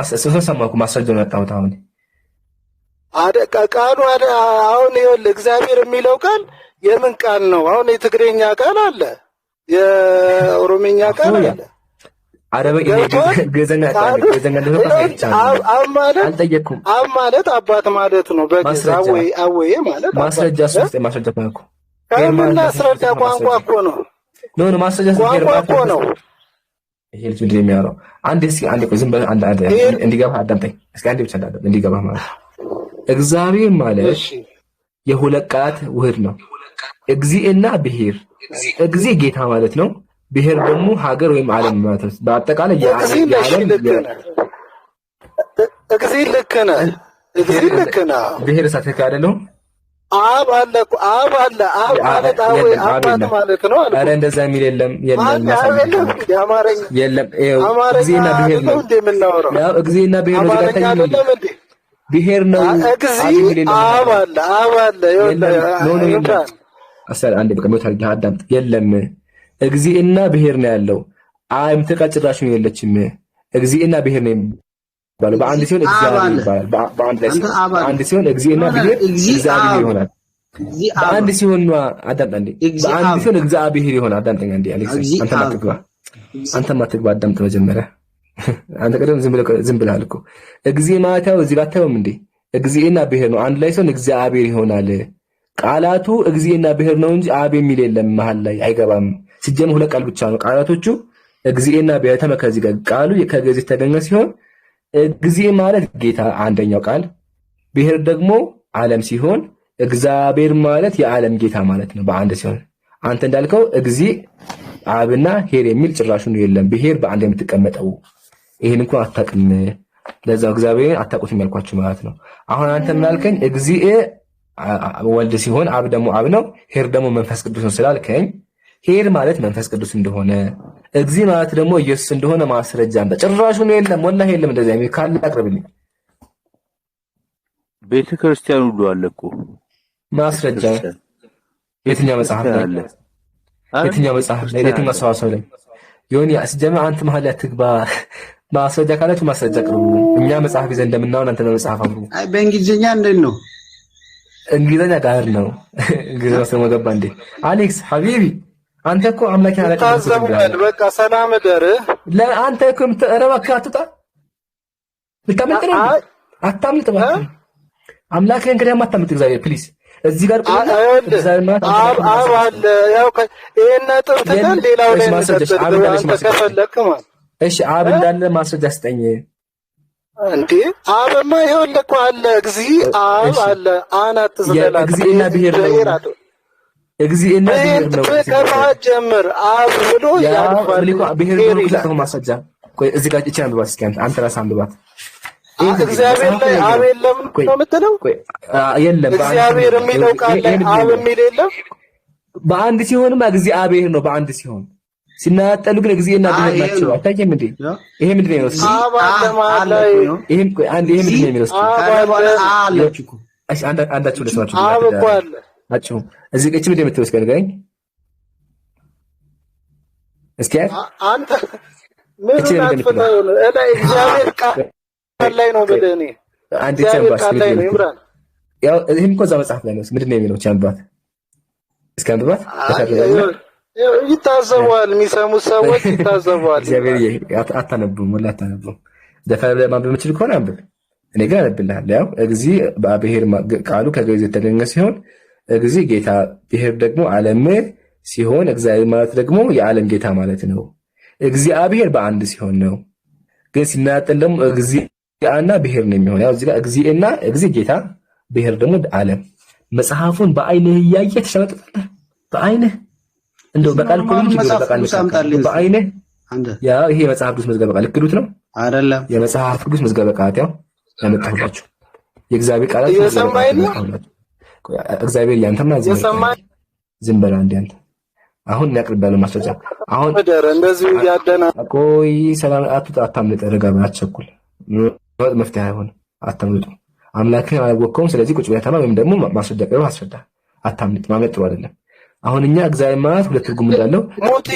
S1: ሰማሁ እኮ ማስረጃውን ያጣሁት አሁን
S6: ቃሉ አሁን ይኸውልህ እግዚአብሔር የሚለው ቃል የምን ቃል ነው? አሁን የትግሬኛ ቃል አለ፣ የኦሮምኛ ቃል አለ፣
S1: አረበኛ
S6: አብ ማለት አባት ማለት ነው። በግዕዝ አወዬ ማለት
S1: ማስረጃ ሶስት ማስረጃ እኮ
S6: ከምን አስረዳ? ቋንቋ እኮ ነው።
S1: ኖ ማስረጃ
S6: ቋንቋ እኮ ነው።
S1: ይሄ ልጅ ምንድን ነው የሚያወራው? አንዴ ቆይ ዝም ብለህ አንድ እንዲገባህ አዳምጠኝ እስኪ። አንዴ ብቻ እንዲገባህ ማለት እግዚአብሔር ማለት የሁለት ቃላት ውህድ ነው። እግዚእና ብሔር። እግዚእ ጌታ ማለት ነው። ብሔር ደግሞ ሀገር ወይም ዓለም ማለት ነው። በአጠቃላይ የዓለም
S6: እግዚእ ልክ ነህ። እግዚእ ልክ ነህ።
S1: ብሔር ሳትክ አይደለም።
S6: አብ አለ እኮ አብ አለ። አብ ማለት አባት ማለት ነው አለ።
S1: ኧረ እንደዛ የሚል የለም የለም። የለም እግዚእና ብሔር ነው
S6: እንደምናወራው።
S1: ያው እግዚእና ብሔር ነው። ብሔር ነው።
S6: አብ አለ አብ አለ።
S1: አንዴ በቃ ሞት አድርጌ አዳምጥ። የለም እግዚእና ብሔር ነው ያለው። የምትቃል ጭራሽ ነው የለችም። እግዚእና ብሔር ነው የሚባለው። በአንድ ሲሆን እግዚአብሔር ይባላል። በአንድ ሲሆን እግዚእና ብሔር እግዚአብሔር ይሆናል። በአንድ ሲሆን ነው አዳምጥ። አንዴ በአንድ ሲሆን እግዚአብሔር ይሆናል። አዳምጠኝ አንዴ አሌክስ። አንተም አትግባ አዳምጥ መጀመሪያ። አንተ ቀደም ዝም ብለሃል እኮ። እግዚእ ማለት ያው እዚህ ጋር አታየውም እንዴ? እግዚእና ብሔር ነው። አንድ ላይ ሲሆን እግዚአብሔር ይሆናል። ቃላቱ እግዚእና ብሔር ነው እንጂ አብ የሚል የለም መሃል ላይ አይገባም። ሲጀምር ሁለት ቃል ብቻ ነው ቃላቶቹ እግዚእና ብሔር። ተመከዚ ጋር ቃሉ ከግዕዝ የተገኘ ሲሆን እግዚእ ማለት ጌታ አንደኛው ቃል፣ ብሔር ደግሞ ዓለም ሲሆን እግዚአብሔር ማለት የዓለም ጌታ ማለት ነው በአንድ ሲሆን። አንተ እንዳልከው እግዚእ አብና ሄር የሚል ጭራሹን የለም። ብሔር በአንድ የምትቀመጠው ይሄን እንኳን አታውቅም። ለዛው እግዚአብሔርን አታውቁትም ያልኳችሁ ማለት ነው። አሁን አንተ ምን አልከኝ? እግዚእ ወልድ ሲሆን አብ ደግሞ አብ ነው፣ ሄር ደግሞ መንፈስ ቅዱስ ነው ስላልከኝ ሄር ማለት መንፈስ ቅዱስ እንደሆነ እግዚእ ማለት ደግሞ ኢየሱስ እንደሆነ ማስረጃ አንተ ጭራሹን የለም። ወላሂ የለም። እንደዚህ አይነት ካለ አቅርብልኝ።
S3: ቤተ ክርስቲያን ሁሉ አለ እኮ
S1: ማስረጃ። የትኛው መጽሐፍ ላይ አለ? የትኛው መጽሐፍ ላይ? የትኛው ሰዋሰው ላይ? ይሁን ያስጀመ አንተ መሐል ያትግባ። ማስረጃ ካላችሁ ማስረጃ አቅርቡ። እኛ መጽሐፍ ይዘን እንደምናውን አንተ መጽሐፍ አቅርቡ።
S4: አይ በእንግሊዝኛ እንዴት ነው?
S1: እንግሊዝኛ ጋር ነው። እንግሊዝኛ ስለማገባ እንዴ አሌክስ ሐቢቢ አንተ እኮ አምላክ ያለቀ
S6: በቃ ሰላም ደር
S1: ለአንተ እኮ ምትረባካ አትጣ ልታመልጥ ነው። አታምልጥ ማለት አምላክ እንግዲህ አታምልጥ። እግዚአብሔር ፕሊዝ እዚህ ጋር
S6: አብ አለ። ያው ይሄን ጥብተን ሌላው ላይ አንተ ከፈለክ ማለት
S1: እሺ አብ እንዳለ ማስረጃ ስጠኝ
S6: እንዴ። አብማ ይኸውልህ እኮ አለ። እግዚእ አብ አለ። አናት ስለላ
S1: እግዚእና ብሔር ነው። እግዚእና ብሔር ነው።
S6: ከማት ጀምር አብ ብሎ ያልፋል።
S1: ብሔር ነው ማስረጃ። ቆይ እዚህ ጋር እቺ አንብባት እስኪ አንተ ራስህ አንብባት።
S6: እግዚአብሔር ላይ አብ የለም ነው የምትለው?
S1: የለም
S6: እግዚአብሔር የሚለው ቃል ላይ አብ የሚል የለም።
S1: በአንድ ሲሆንማ እግዚአብሔር ነው። በአንድ ሲሆን ሲናጠሉ ግን እግዚእና ብሔር ናቸው። አታየም እንዴ? ይሄ ምንድን ነው?
S6: አብ አለ ማለት ላይ
S1: ይሄ ምንድን ነው የሚለው? አንዳችሁ ለሰማችሁ
S6: አብ እኮ አለ
S1: አጭው እዚህ እቺ ምንድን ነው የምትለው? እስኪ ንገረኝ እስኪ።
S6: አንተ ምን አትፈታው ነው? እግዚአብሔር ቃል ላይ ነው ብለህ እኔ
S1: አንድ ቻምባስ ላይ ነው ይምራን። ያው ይሄም እኮ እዛ መጽሐፍ ላይ ነው። ምንድን ነው የሚለው? ቻምባት እስኪ አንብባት።
S6: ይታዘባል። የሚሰሙት ሰዎች ይታዘባል።
S1: እግዚአብሔር አታነቡም ወላ አታነቡም። ደፈር ማንበብ የምችል ከሆነ አንብብ። እኔ ግን አነብልሃለሁ። ያው እግዚእ በብሔር ቃሉ ከግዕዝ የተገኘ ሲሆን እግዚእ ጌታ፣ ብሔር ደግሞ ዓለም ሲሆን እግዚአብሔር ማለት ደግሞ የዓለም ጌታ ማለት ነው። እግዚአብሔር በአንድ ሲሆን ነው። ግን ሲናጠል ደግሞ እግዚእና ብሔር ነው የሚሆነው። ያው እዚህ ጋር እግዚእና እግዚእ ጌታ ብሔር ደግሞ ዓለም። መጽሐፉን በአይንህ እያየህ ተሸመጥጣለህ። በአይንህ እንደው በቃል እኮ ነው በአይንህ ያ ይሄ መጽሐፍ ቅዱስ መዝገበ ቃል ልክዱት ነው
S4: አይደለም?
S1: የመጽሐፍ ቅዱስ መዝገበ ቃላት ያው ያመጣሁላችሁ የእግዚአብሔር ቃላት እግዚአብሔር ያንተማ ዝም በላ እንደ አንተ አሁን ያቅርባለው ማስረጃ አሁን
S6: እንደዚህ ያደና
S1: ቆይ ሰላም አታምልጥ ረጋ አትቸኩል መፍትሄ አይሆን አታምልጡ አምላክህን አላወቅከውም ስለዚህ ቁጭ ብለህ ተማ ወይም ደግሞ ማስረጃ ቀርበህ አስረዳ አታምልጥ ማምለጥ ጥሩ አይደለም አሁን እኛ እግዚአብሔር ማለት ሁለት ትርጉም እንዳለው
S6: ሞት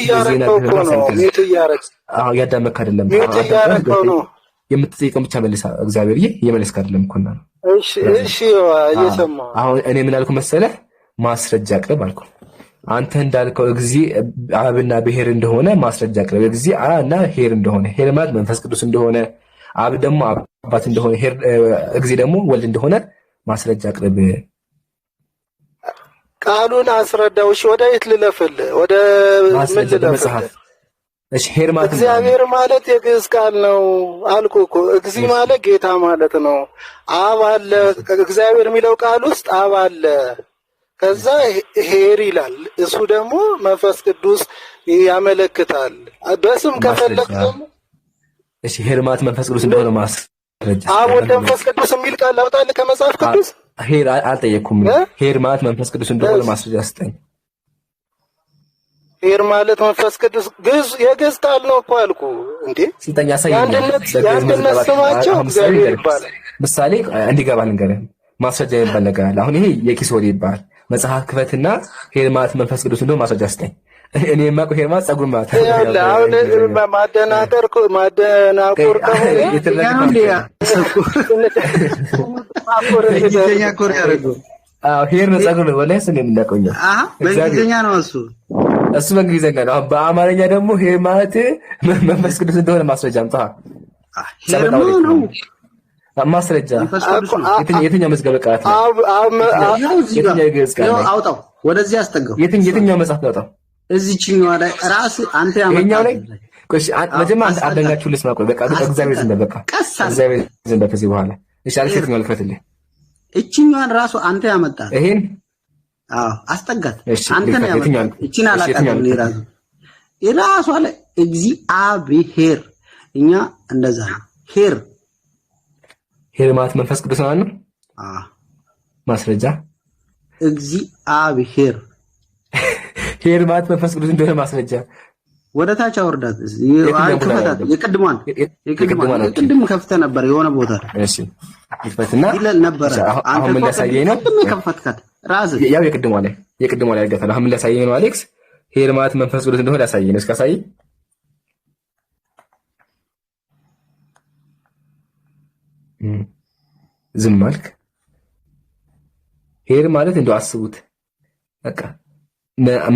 S6: ያረክ
S1: ያዳመክ አይደለም የምትጠይቀው ብቻ መልሳ እግዚአብሔር እየመለስክ አይደለም እኮ ነው
S6: እሺ እየሰማሁ
S1: አሁን እኔ ምን አልኩ መሰለህ ማስረጃ አቅርብ አልኩ አንተ እንዳልከው እግዚአብሔር አብና ብሔር እንደሆነ ማስረጃ አቅርብ እግዚአብሔር አና ሄር እንደሆነ ሄር ማለት መንፈስ ቅዱስ እንደሆነ አብ ደግሞ አባት እንደሆነ ሄር እግዚአብሔር ደግሞ ወልድ እንደሆነ ማስረጃ አቅርብ
S6: ቃሉን አስረዳው እሺ ወደ የት ልለፍልህ ወደ ምን ልለፍልህ
S1: እሺ ሄር ማለት
S6: እግዚአብሔር ማለት የግዕዝ ቃል ነው አልኩ እኮ እግዚ ማለት ጌታ ማለት ነው አብ አለ እግዚአብሔር የሚለው ቃል ውስጥ አብ አለ ከዛ ሄር ይላል እሱ ደግሞ መንፈስ ቅዱስ ያመለክታል በስም ከፈለክ ደግሞ
S1: እሺ ሄር ማለት መንፈስ ቅዱስ እንደሆነ ማስረጃ
S6: አብ ወልድ መንፈስ ቅዱስ የሚል ቃል ላውጣልህ ከመጽሐፍ ቅዱስ
S1: ሄር አልጠየኩም ሄር ማለት መንፈስ ቅዱስ እንደሆነ ማስረጃ ስጠኝ
S6: ሄር ማለት መንፈስ ቅዱስ ግዕዝ የግዕዝ ቃል ነው እኮ አልኩ እንዴ
S1: ስልጠኛ ሳይኝ
S6: ያንድነት ስማቸው እግዚአብሔር ይባላል
S1: ምሳሌ እንዲገባ ልንገርህ ማስረጃ ይባል ነገር አለ አሁን ይሄ የኪስ ወሬ ይባል መጽሐፍ ክፈትና ሄር ማለት መንፈስ ቅዱስ እንደሆነ ማስረጃ ስጠኝ እኔ የማውቀው ሄር ማለት ጸጉር ማለት
S6: አሁን ማደናቆር
S1: ሄር ነው ጸጉር ነው ወላሂ እሱን የምናውቀው
S4: በእንግሊዝኛ ነው
S1: እሱ በእንግሊዝኛ ነው በአማርኛ ደግሞ ሄር ማለት መንፈስ ቅዱስ እንደሆነ ማስረጃ አምጣ ማስረጃ የትኛው መዝገበ ቃላት ነው
S4: አውጣው ወደዚህ አስጠጋው
S1: የትኛው መጽሐፍ ነው አውጣው
S4: እዚህኛው ላይ ራስ አንተ ያመጣው
S1: ቆይ መጀመሪያ አደንጋችሁ ልስማ ቆይ በቃ እግዚአብሔር ዝም በቃ እግዚአብሔር ዝም በቃ ከዚህ በኋላ እሺ አልከት ነው ልክፈትልህ
S4: እቺኛን ራሱ አንተ ያመጣል
S1: ይሄን
S4: አዎ አስጠጋት አንተ ነው ያመጣል እቺን አላቀም ይራሱ ይራሱ አለ እግዚአብሔር እኛ እንደዛ ሄር
S1: መንፈስ ቅዱስ ነው ማስረጃ
S4: እግዚአብሔር
S1: ሄር ማለት መንፈስ ቅዱስ እንደሆነ ማስረጃ
S4: ወደ ታች አወርዳት የቅድም ከፍተ ነበር የሆነ ቦታ
S1: እሺ ይፈትና
S4: ይላል ነበር
S1: አሁን ምን ላሳየኝ ነው
S4: ከፈትካት ራስ
S1: ያው የቅድም ላይ ያገፈለ አሁን ምን ላሳየኝ ነው አሌክስ ሄር ማለት መንፈስ ቅዱስ እንደሆነ ላሳየኝ ነው እስካሳይ ዝም ማልክ ሄር ማለት እንደው አስቡት በቃ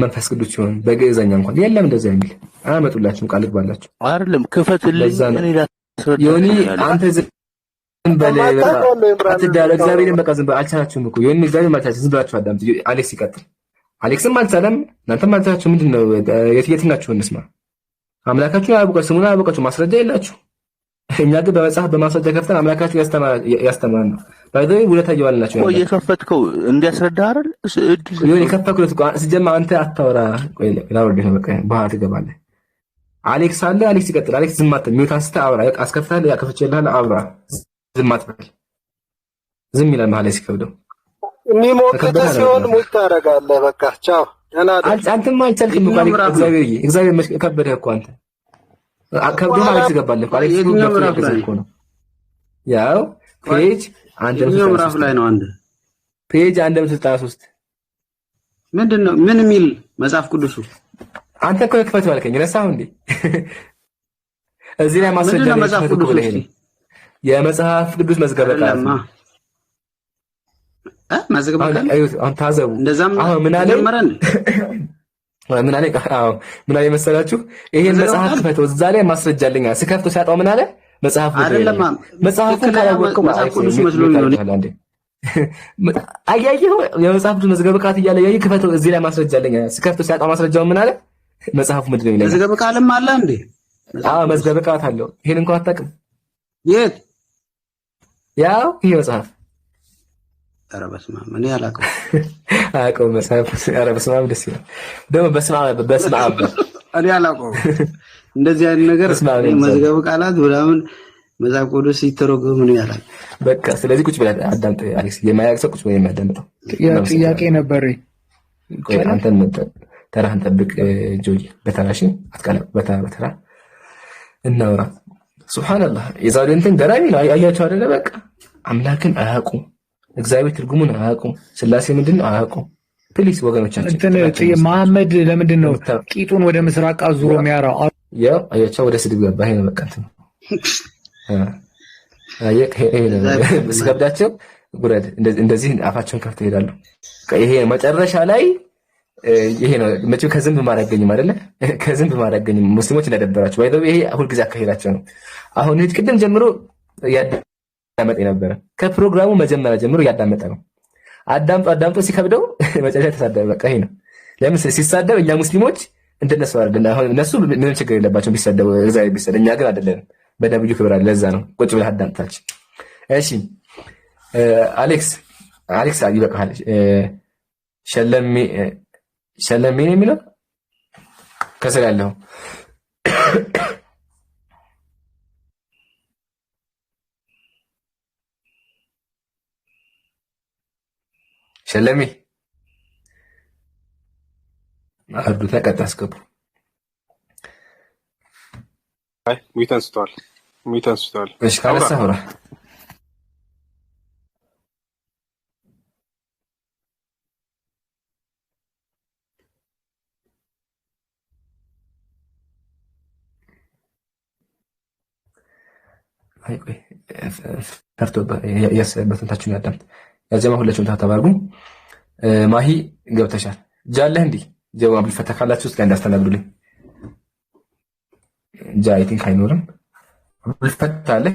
S1: መንፈስ ቅዱስ ሲሆን በግዕዘኛ እንኳን የለም እንደዛ የሚል አመጡላችሁ ቃል ግባላችሁ
S3: አይደለም ክፈትልኝ እኔ ላስረዳ
S1: ዮኒ አንተ ዝም በል አትዳለ እግዚአብሔርን በቃ ዝም በል አልቻላችሁም እኮ ዮኒ እግዚአብሔር ማለት ዝም ብላችሁ አዳምጡ አሌክስ ይቀጥል አሌክስም አልቻለም እናንተም አልቻላችሁ ምንድነው የትኛችሁ እንስማ አምላካችሁ ያውቃችሁ ስሙን ያውቃችሁ ማስረጃ የላችሁ እኛ ግን በመጽሐፍ በማስረጃ ከፍተን አምላካችሁ ያስተማራል ነው ባይዘይ ውለታው አለናችሁ
S3: ቆይ የከፈትከው እንዲያስረዳ አይደል
S1: ዮኒ ከፈትኩት ሲጀማ አንተ አታወራ ቆይ ላውርድ ነው በቃ ባህር ትገባለህ አሌክስ አለ አሌክስ ይቀጥል አሌክስ ዝም አትበል ሚውት አንስተ አውራ አስከፍታለህ ያከፈችልሃል አውራ ዝም አትበል ዝም ይላል ማለት ሲከብደው
S6: የሚሞቅት ሲሆን ሙት ታረጋለህ በቃ ቻው ደህና
S1: አንተም አልቻልክም እኮ እግዚአብሔር ከበደህ እኮ አንተ ከብደህ አሌክስ ይገባልህ እኮ አሌክስ ነው ያው ፔጅ አንድ
S4: ምዕራፍ ላይ ነው አንድ
S1: ፔጅ 163
S4: ምንድነው ምን የሚል መጽሐፍ ቅዱሱ
S1: አንተ እኮ ክፈት ባልከኝ ረሳሁ እንዴ እዚህ ላይ ማስረጃ ነው መጽሐፍ ቅዱስ ላይ የመጽሐፍ ቅዱስ መዝገበ ቃላት
S4: መዝገበ ቃላት
S1: አሁን ታዘቡ አሁን ምን አለ ምን አለ መሰላችሁ ይሄን መጽሐፍ ክፈተው እዛ ላይ ማስረጃ አለኝ ስከፍተው ሲያጣው ምን አለ መጽሐፉ
S4: አይደለም
S1: መጽሐፉን ካላወቀው
S4: መጽሐፍ ቅዱስ መስሎኝ ነው
S1: አያየው የመጽሐፍ ቅዱስ መዝገበ ቃላት እያለ ያየ ክፈተው እዚህ ላይ ማስረጃ አለኝ ስከፍተው ሲያጣው ማስረጃው ምን አለ መጽሐፉ ምንድን ነው ይላል
S4: መዝገበ ቃልም አለ እንዴ
S1: መዝገበ ቃላት አለው ይሄን እንኳን አታውቅም
S4: የት
S1: ያው ይሄ መጽሐፍ
S4: ኧረ በስመ አብ እኔ አላውቀውም።
S1: አያውቀውም መጽሐፍ። ኧረ በስመ አብ ደስ ይላል ደግሞ በስመ አብ
S4: እኔ አላውቀውም እንደዚህ አይነት ነገር መዝገበ ቃላት ምናምን መጽሐፍ ቅዱስ ሲተረጎም ነው ያላል።
S1: በቃ ስለዚህ ቁጭ ብለህ አዳምጥ አሌክስ። የማያውቅ ሰው ቁጭ ብለህ የሚያዳምጠው
S8: ጥያቄ ነበር።
S1: አንተን ተራህን ጠብቅ ጆይ። በተራሽ አትቀላ በተራ እናውራ። ሱብሃንአላህ የዛሬው እንትን ገራሚ ነው። አያቸው አይደለ? በቃ አምላክን አያውቁም፣ እግዚአብሔር ትርጉሙን አያውቁም፣ ስላሴ ምንድነው አያውቁም። ፕሊስ ወገኖቻችን
S8: እንትን መሐመድ ለምንድን ነው ቂጡን ወደ ምስራቅ አዙሮ የሚያራው?
S1: ያው አያቸው ወደ ስድብ ገባ። ይሄ ነው በቃ እንትን ስገብዳቸው ጉረድ እንደዚህ አፋቸውን ከፍተው ይሄዳሉ። ይሄ መጨረሻ ላይ ይሄ ነው መቼም ከዝንብ ማረገኝም አይደለ? ከዝንብ ማረገኝም ሙስሊሞች እንደደበራቸው ባይዘው ይሄ ሁልጊዜ አካሄዳቸው ነው። አሁን እዚህ ቅድም ጀምሮ ያዳመጠ ነበር። ከፕሮግራሙ መጀመሪያ ጀምሮ ያዳመጠ ነው። አዳምጦ ሲከብደው መጨረሻ ተሳደበ። በቃ ይሄ ነው። ለምን ሲሳደብ እኛ ሙስሊሞች እንደነሱ አይደለም። አሁን እነሱ ምንም ችግር የለባቸውም ቢሳደቡ፣ እግዚአብሔር ቢሰደ፣ እኛ ግን አይደለንም። በነብዩ ክብር አለ። ለዛ ነው ቁጭ ብለህ አዳምጣች። እሺ አሌክስ ይበቃሃል። ሸለሜ ነው የሚለው ከስር ያለው ሸለሜ አርዱታ ቀጥ አስገቡ።
S9: አይ ሙይታን ስተዋል።
S1: እሺ ካለሳ ሆራ አይ ቆይ ያሰበትን ታችሁን ያዳምጥ። ያጀማ ሁላችሁም ታተባርጉ። ማሂ ገብተሻል። ጃለህ እንዴ ጀዋብ አብዱል ፈታህ ካላችሁ እስኪ እንዳስተናግዱልኝ። አይ ቲንክ አይኖርም። አብዱል ፈታህ አለ።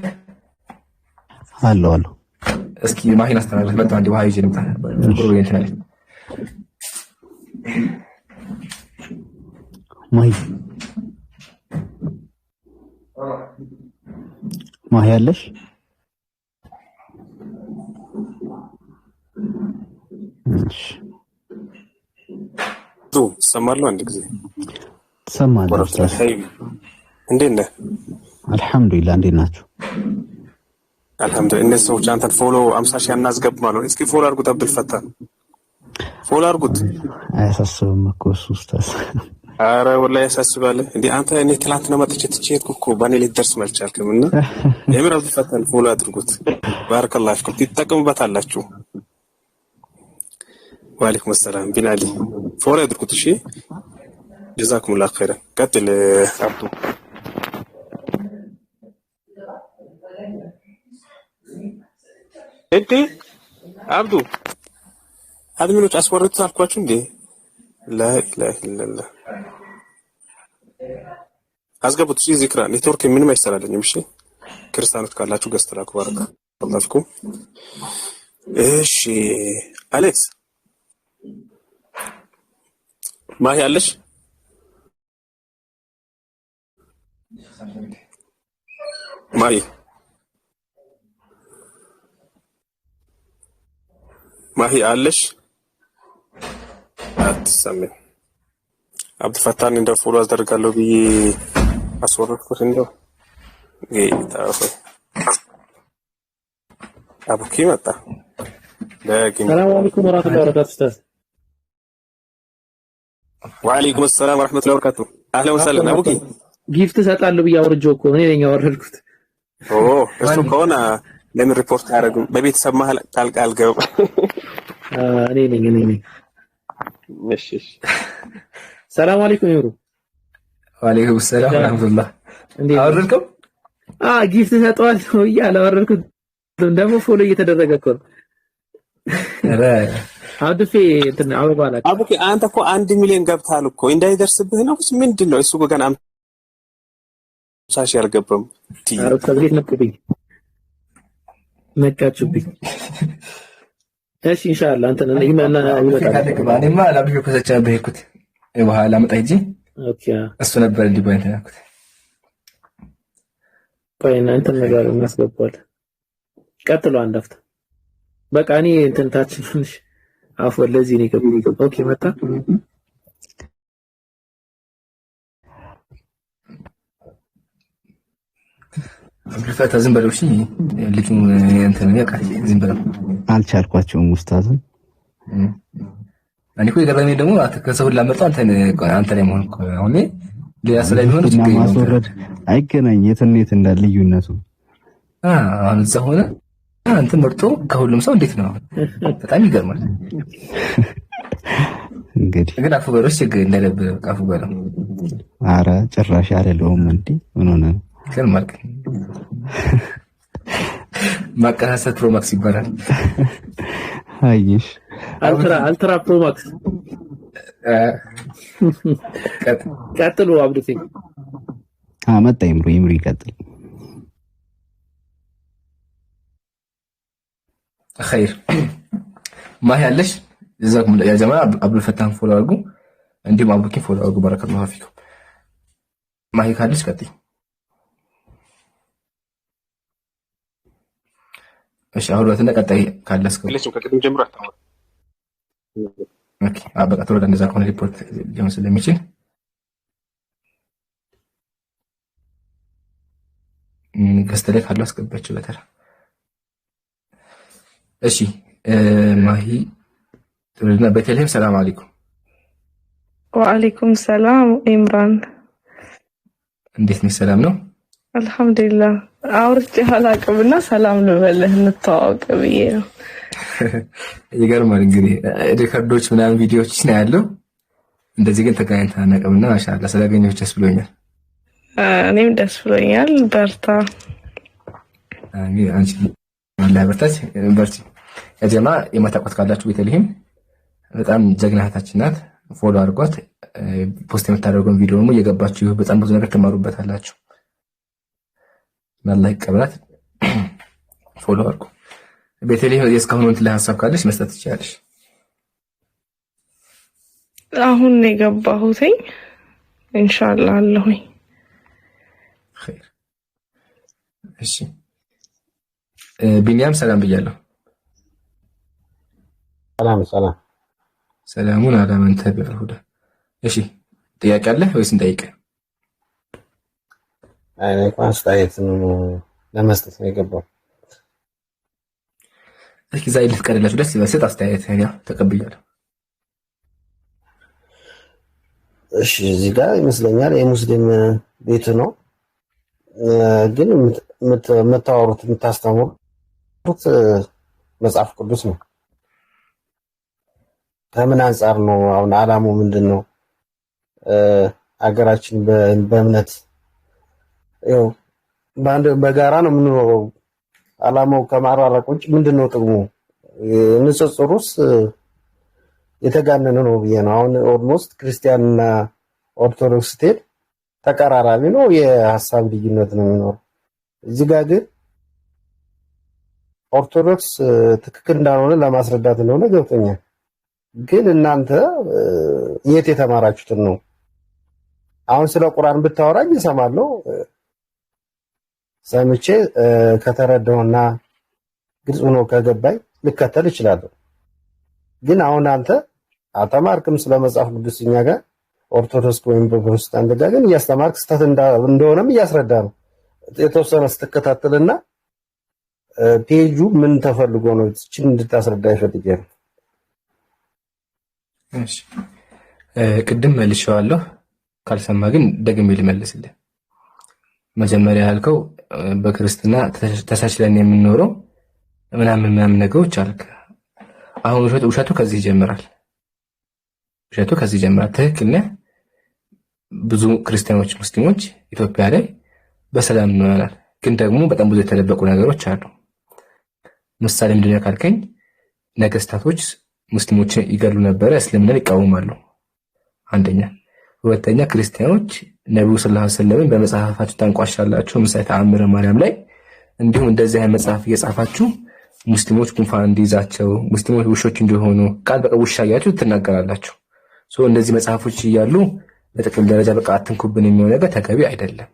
S1: እስኪ ማሂን አስተናግድ። መጣ እንዴ ውሃ ይዤ ልምጣ። ብሩ እንትን አለ
S5: ማሂ አለሽ? እሺ
S9: ሰማለሁ። አንድ ጊዜ
S5: ሰማለሁ።
S9: እንዴት ነህ?
S5: አልሐምዱሊላህ። እንዴት ናችሁ?
S9: አልሐምዱሊላህ። እነዚህ ሰዎች አንተን ፎሎ 50 ሺህ እናስገብ ማለት ነው። እስኪ ፎሎ አድርጉት። አብዱል ፈታህ ፎሎ አድርጉት።
S5: አያሳስብም እኮ እሱ ኡስታዝ።
S9: ኧረ ወላሂ ያሳስባል እንዴ አንተ። እኔ ትላንትና መጥቼ ትቼትኩ እኮ በእኔ ልትደርስ አልቻልክም። እና የምር አብዱል ፈታህ ፎሎ አድርጉት። ባረከላሁ ፊኩም። ትጠቀሙበታላችሁ። ወአለይኩም ሰላም ቢላሊ ፎሎ አድርጉት። እሺ ጀዛኩሙላህ ኸይረን። ቀጥል አብዱ። እንዴ አብዱ አድሚኖች አስወርዱት አልኳችሁ እንዴ? ላ ኢላሀ ኢላላህ አስገቡት። እሺ ዚክራ ኔትወርክ ምንም አይሰራልኝም። እሺ ክርስቲያኖች ካላችሁ ገዝት ላኩ። ባረከላሁ ፊኩም። እሺ አሌክስ ማሂ አለሽ? ማሂ አለሽ? አትሰሚም። አብዱል ፈታህ እንደው ፎሎ አስደርጋለሁ ብዬ አስወረድኩት። እንደው ጌታዬ አቡኪ መጣ።
S10: ሰላም አለይኩም ወራህመቱላሂ ወበረካቱሁ።
S9: ወአለይኩም ሰላም ወራህመቱላሂ ወበረካቱሁ። አህለን ወሰህለን አቡኪ።
S10: ጊፍት ሰጣለሁ ብዬ አውርጄው እኮ እኔ ነኝ ያወረድኩት።
S9: እሱ ከሆነ ለምን ሪፖርት አያደርጉም? በቤተሰብ መሀል ጣልቃ አልገባም።
S10: እኔ ነኝ። እሺ ሰላም አለይኩም ይሩ።
S1: ወአለይኩም ሰላም ወራህመቱላህ። አወረድከው?
S10: ጊፍት ሰጠዋለሁ ብዬ አላወረድኩት። ደግሞ ፎሎ እየተደረገ እኮ ነው።
S1: ኧረ
S10: አብዱፌ እንትን አበባ ላይ
S9: አቡኪ አንተ እኮ 1 ሚሊዮን ገብታል እኮ እንዳይደርስብህ ነው። ምንድን ነው እሱ ገና 50 ሺህ አልገባም።
S10: ኧረ ከቤት ነቃችሁብኝ። እሺ ኢንሻአላህ አንተ ይመጣል።
S1: እኔማ ላብዩ ከሰቻ በሄድኩት በኋላ መጣ እንጂ
S10: ኦኬ
S1: እሱ ነበር እንዲህ ባይንተ ያልኩት።
S10: ቆይ እናንተ ነገር እናስገባለን። ቀጥሎ አንድ አፍታ በቃ እኔ እንትን ታች ትንሽ አፍ ወለዚህ ነው የገባው። ኦኬ መጣ።
S1: አብዱልፈታ ዝም በለው እሺ። ልጁ እንትን ነው ያቃል። ዝም በለው
S5: አልቻልኳቸውም ኡስታዝን።
S1: እኔ እኮ የገረመኝ ደግሞ ከሰው ላመጣው አንተ ላይ መሆን እኮ አሁን ሌላ ስለሚሆን ችግር የለውም።
S5: ማስወረድ አይገናኝ የትኔት እንዳለ ልዩነቱ
S1: አሁን እዛ ሆነ አንተ መርጦ ከሁሉም ሰው እንዴት ነው? በጣም ይገርማል።
S5: እንግዲህ
S1: ግን አፉ በለው ችግር እንደለበ አፉ በለው።
S5: ኧረ ጭራሽ አይደለሁም እንዴ ምን ሆነ ነው?
S1: ይገርማል። ማቀሳሰት ፕሮማክስ ይባላል።
S5: አይሽ
S10: አልትራ ፕሮማክስ ቀጥሉ አብዱቴ
S5: አመጣ ይምሩ ይቀጥል።
S1: خير ما ያለሽ جزاكم الله يا جماعه አብዱልፈታህን ፎሎ አድርጉ እንዲሁም አብዱኪን ፎሎ አድርጉ ባረከላሁ ፊኩም ማሂ ካለሽ ቀጥይ እሺ አሁን ቀጣይ ካለስ
S9: ከቅድም ጀምሮ አታወራ
S1: ኦኬ አበቃ ተወዳ እንደዛ ከሆነ ሪፖርት ሊሆን ስለሚችል ከስተለክ ካለው አስገባችሁ በተራ እሺ ማሂ ተወልደና በተለይም ሰላም አለይኩም
S11: ወአለይኩም ሰላም ኢምራን
S1: እንዴት ነሽ ሰላም ነው
S11: አልহামዱሊላህ አውርቼ አላቅምና ሰላም ልበልህ እንተዋወቅ ብዬ ነው
S1: ይገርማል እንግዲህ ሪከርዶች ምናምን ቪዲዮዎች ነው ያለው እንደዚህ ግን ተገናኝተን አናውቅምና ማሻአላ ስላገኘሁሽ ደስ ብሎኛል
S11: እኔም ደስ ብሎኛል በርታ
S1: አሚን አንቺ ወላሂ በርቺ ያጀማ የማታውቋት ካላችሁ ቤተልሔም በጣም ጀግና እህታችን ናት ፎሎ አድርጓት ፖስት የምታደርገውን ቪዲዮ ደግሞ እየገባችሁ በጣም ብዙ ነገር ትማሩበታላችሁ አላህ ይቀበላት ፎሎ አድርጉ ቤተልሔም የስካሁን እንትን ላይ ሀሳብ ካለሽ መስጠት ትችላለሽ
S11: አሁን የገባሁት ኢንሻአላህ አለሁኝ
S1: خير እሺ ቢኒያም ሰላም ብያለሁ
S4: ሰላም
S1: ሰላሙን አላመን ተብርሁዳ እሺ ጥያቄ አለ ወይስ እንጠይቅ
S4: አይ አስተያየት ለመስጠት ነው የገባው
S1: እስኪ ዛሬ ልትቀርላችሁ ደስ ይበል አስተያየት ያ ተቀብያለሁ
S4: እሺ እዚህ ጋር ይመስለኛል የሙስሊም ቤት ነው ግን የምታወሩት የምታስተምሩት መጽሐፍ ቅዱስ ነው ከምን አንፃር ነው አሁን አላማው ምንድነው አገራችን በእምነት ያው በጋራ ነው የምንኖረው አላማው ከማራራቅ ውጭ ምንድነው ጥቅሙ ንጽጽሩስ የተጋነነ ነው ብዬ ነው አሁን ኦልሞስት ክርስቲያንና ኦርቶዶክስ ስቴት ተቀራራቢ ነው የሐሳብ ልዩነት ነው የሚኖረው እዚህ ጋር ግን ኦርቶዶክስ ትክክል እንዳልሆነ ለማስረዳት እንደሆነ ገብቶኛል ግን እናንተ የት የተማራችሁት ነው አሁን ስለ ቁርአን ብታወራኝ እሰማለሁ ሰምቼ ከተረዳውና ግልጽ ሆኖ ከገባኝ ልከተል እችላለሁ ግን አሁን አንተ አተማርክም ስለ መጽሐፍ ቅዱስኛ ጋር ኦርቶዶክስ ወይም ፕሮቴስታንት ጋር ግን እያስተማርክ ስተት እንደሆነም እያስረዳ ነው የተወሰነ ስትከታተልና ፔጁ ምን ተፈልጎ ነው እቺን እንድታስረዳ ይፈልጋል
S1: እሺ ቅድም መልሼዋለሁ ካልሰማ ግን ደግሜ ልመልስልህ መጀመሪያ ያልከው በክርስትና ተሳስለን የምንኖረው ምናምን ነገሮች አልከ አሁን ውሸቱ ከዚህ ይጀምራል ትክክል ነህ ብዙ ክርስቲያኖች ሙስሊሞች ኢትዮጵያ ላይ በሰላም እንኖራለን ግን ደግሞ በጣም ብዙ የተደበቁ ነገሮች አሉ ምሳሌ ምንድነው ካልከኝ ነገስታቶች ሙስሊሞችን ይገሉ ነበር እስልምናን ይቃወማሉ አንደኛ ሁለተኛ ክርስቲያኖች ነብዩ ሰለላሁ ዐለይሂ ወሰለም በመጽሐፋቸው ታንቋሻላችሁ ምሳሌ ተአምረ ማርያም ላይ እንዲሁም እንደዚህ አይነት መጽሐፍ እየጻፋችሁ ሙስሊሞች ጉንፋን እንዲይዛቸው ሙስሊሞች ውሾች እንዲሆኑ ቃል በቃ ውሻ እያላችሁ ትናገራላችሁ እንደዚህ መጽሐፎች እያሉ በጥቅል ደረጃ በቃ አትንኩብን የሚሆን ነገር ተገቢ አይደለም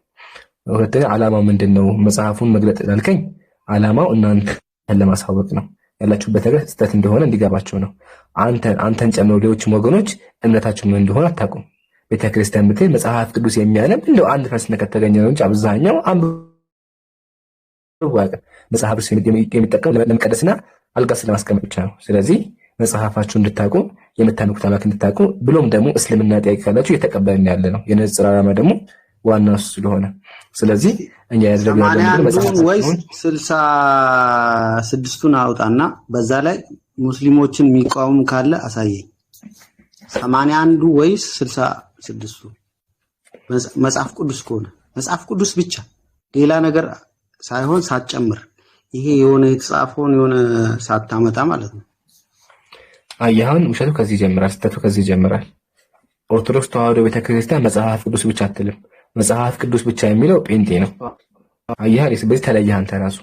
S1: ሁለተኛ ዓላማው ምንድነው መጽሐፉን መግለጥ ላልከኝ ዓላማው እናንተን ለማሳወቅ ነው ያላችሁበት ነገር ስህተት እንደሆነ እንዲገባቸው ነው። አንተን ጨምሮ ሌሎችም ወገኖች እምነታችሁ ምን እንደሆነ አታውቁም። ቤተክርስቲያን ብትል መጽሐፍ ቅዱስ የሚያነብ እንደው 1% ከተገኘ ነው እንጂ አብዛኛው መጽሐፍ ቅዱስ የሚጠቀም ለመቀደስና አልጋ ስለማስቀመጥ ብቻ ነው። ስለዚህ መጽሐፋችሁ እንድታውቁ የምታመልኩት አምላክ እንድታውቁ ብሎም ደግሞ እስልምና ጥያቄ ካላችሁ እየተቀበልን ያለ ነው። የንጽጽር ዓላማ ደግሞ ዋናው ስለሆነ ስለዚህ እኛ ያደረግነው መጽሐፍ
S4: ወይስ 66ቱን አውጣና በዛ ላይ ሙስሊሞችን የሚቃወም ካለ አሳየኝ። 81ዱ ወይስ 66ቱ? መጽሐፍ ቅዱስ ከሆነ መጽሐፍ ቅዱስ ብቻ ሌላ ነገር ሳይሆን ሳትጨምር ይሄ የሆነ የተጻፈውን የሆነ ሳታመጣ ማለት ነው።
S1: አያሁን ውሸቱ ከዚህ ይጀምራል፣ ስተቱ ከዚህ ይጀምራል። ኦርቶዶክስ ተዋህዶ ቤተክርስቲያን መጽሐፍ ቅዱስ ብቻ አትልም። መጽሐፍ ቅዱስ ብቻ የሚለው ጴንጤ ነው። አያህ በዚህ ተለየህ አንተ ራሱ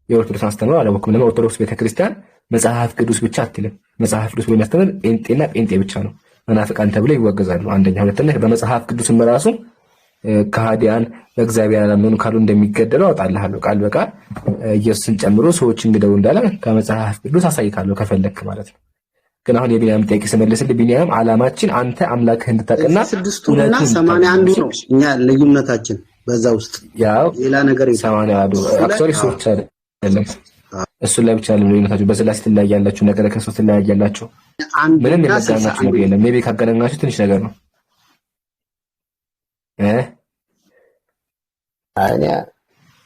S1: የኦርቶዶክስ አስተምሮ አላወቅም። ለምን ኦርቶዶክስ ቤተክርስቲያን መጽሐፍ ቅዱስ ብቻ አትልም። መጽሐፍ ቅዱስ በሚያስተምር ጴንጤና ጴንጤ ብቻ ነው። መናፍቃን ተብለው ይወገዛሉ። አንደኛ። ሁለተኛ በመጽሐፍ ቅዱስም ራሱ ከሃዲያን በእግዚአብሔር ያላመኑ ካሉ እንደሚገደሉ አውጣልሃለሁ ቃል በቃል ኢየሱስን ጨምሮ ሰዎች እንግደው እንዳለ ከመጽሐፍ ቅዱስ አሳይካለሁ ከፈለክ ማለት ነው። ግን አሁን የቢንያም ጥያቄ ስመልስልህ ቢንያም ዓላማችን አንተ አምላክህን እንድታውቅና
S4: 66ቱና 81ዱ ነው እኛ ልዩነታችን በዛ ውስጥ
S1: ያው
S4: ሌላ ነገር
S1: 81ዱ አክቹዋሊ ሶስት አይደለም እሱ ላይ ብቻ ነው ልዩነታችሁ። በስላሴ ትለያያላችሁ፣ ነገረ ክርስቶስ ትለያያላችሁ። ምንም የሚያገናኛችሁ ነገር የለም። ሜቢ ካገናኛችሁ ትንሽ ነገር ነው።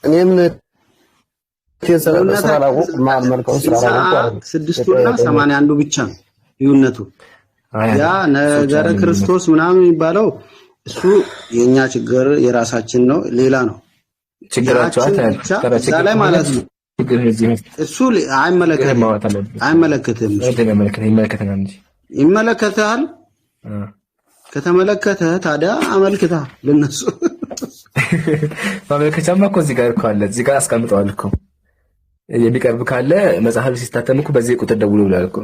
S12: እኔም
S4: ስድስቱና 81ዱ ብቻ ነው ልዩነቱ። ያ ነገረ ክርስቶስ ምናምን የሚባለው እሱ የኛ ችግር የራሳችን ነው፣ ሌላ ነው
S1: ችግራቸው
S4: ላይ ማለት ነው። እሱ አይመለከትም። ይመለከታል። ከተመለከተ ታዲያ አመልክታ ለነሱ
S1: ማመልከቻማ እኮ እዚህ ጋር እኮ አለ። እዚህ ጋር አስቀምጠዋል እኮ የሚቀርብ ካለ መጽሐፍ ሲታተም እኮ በዚህ ቁጥር ደውሉ ብሏል እኮ።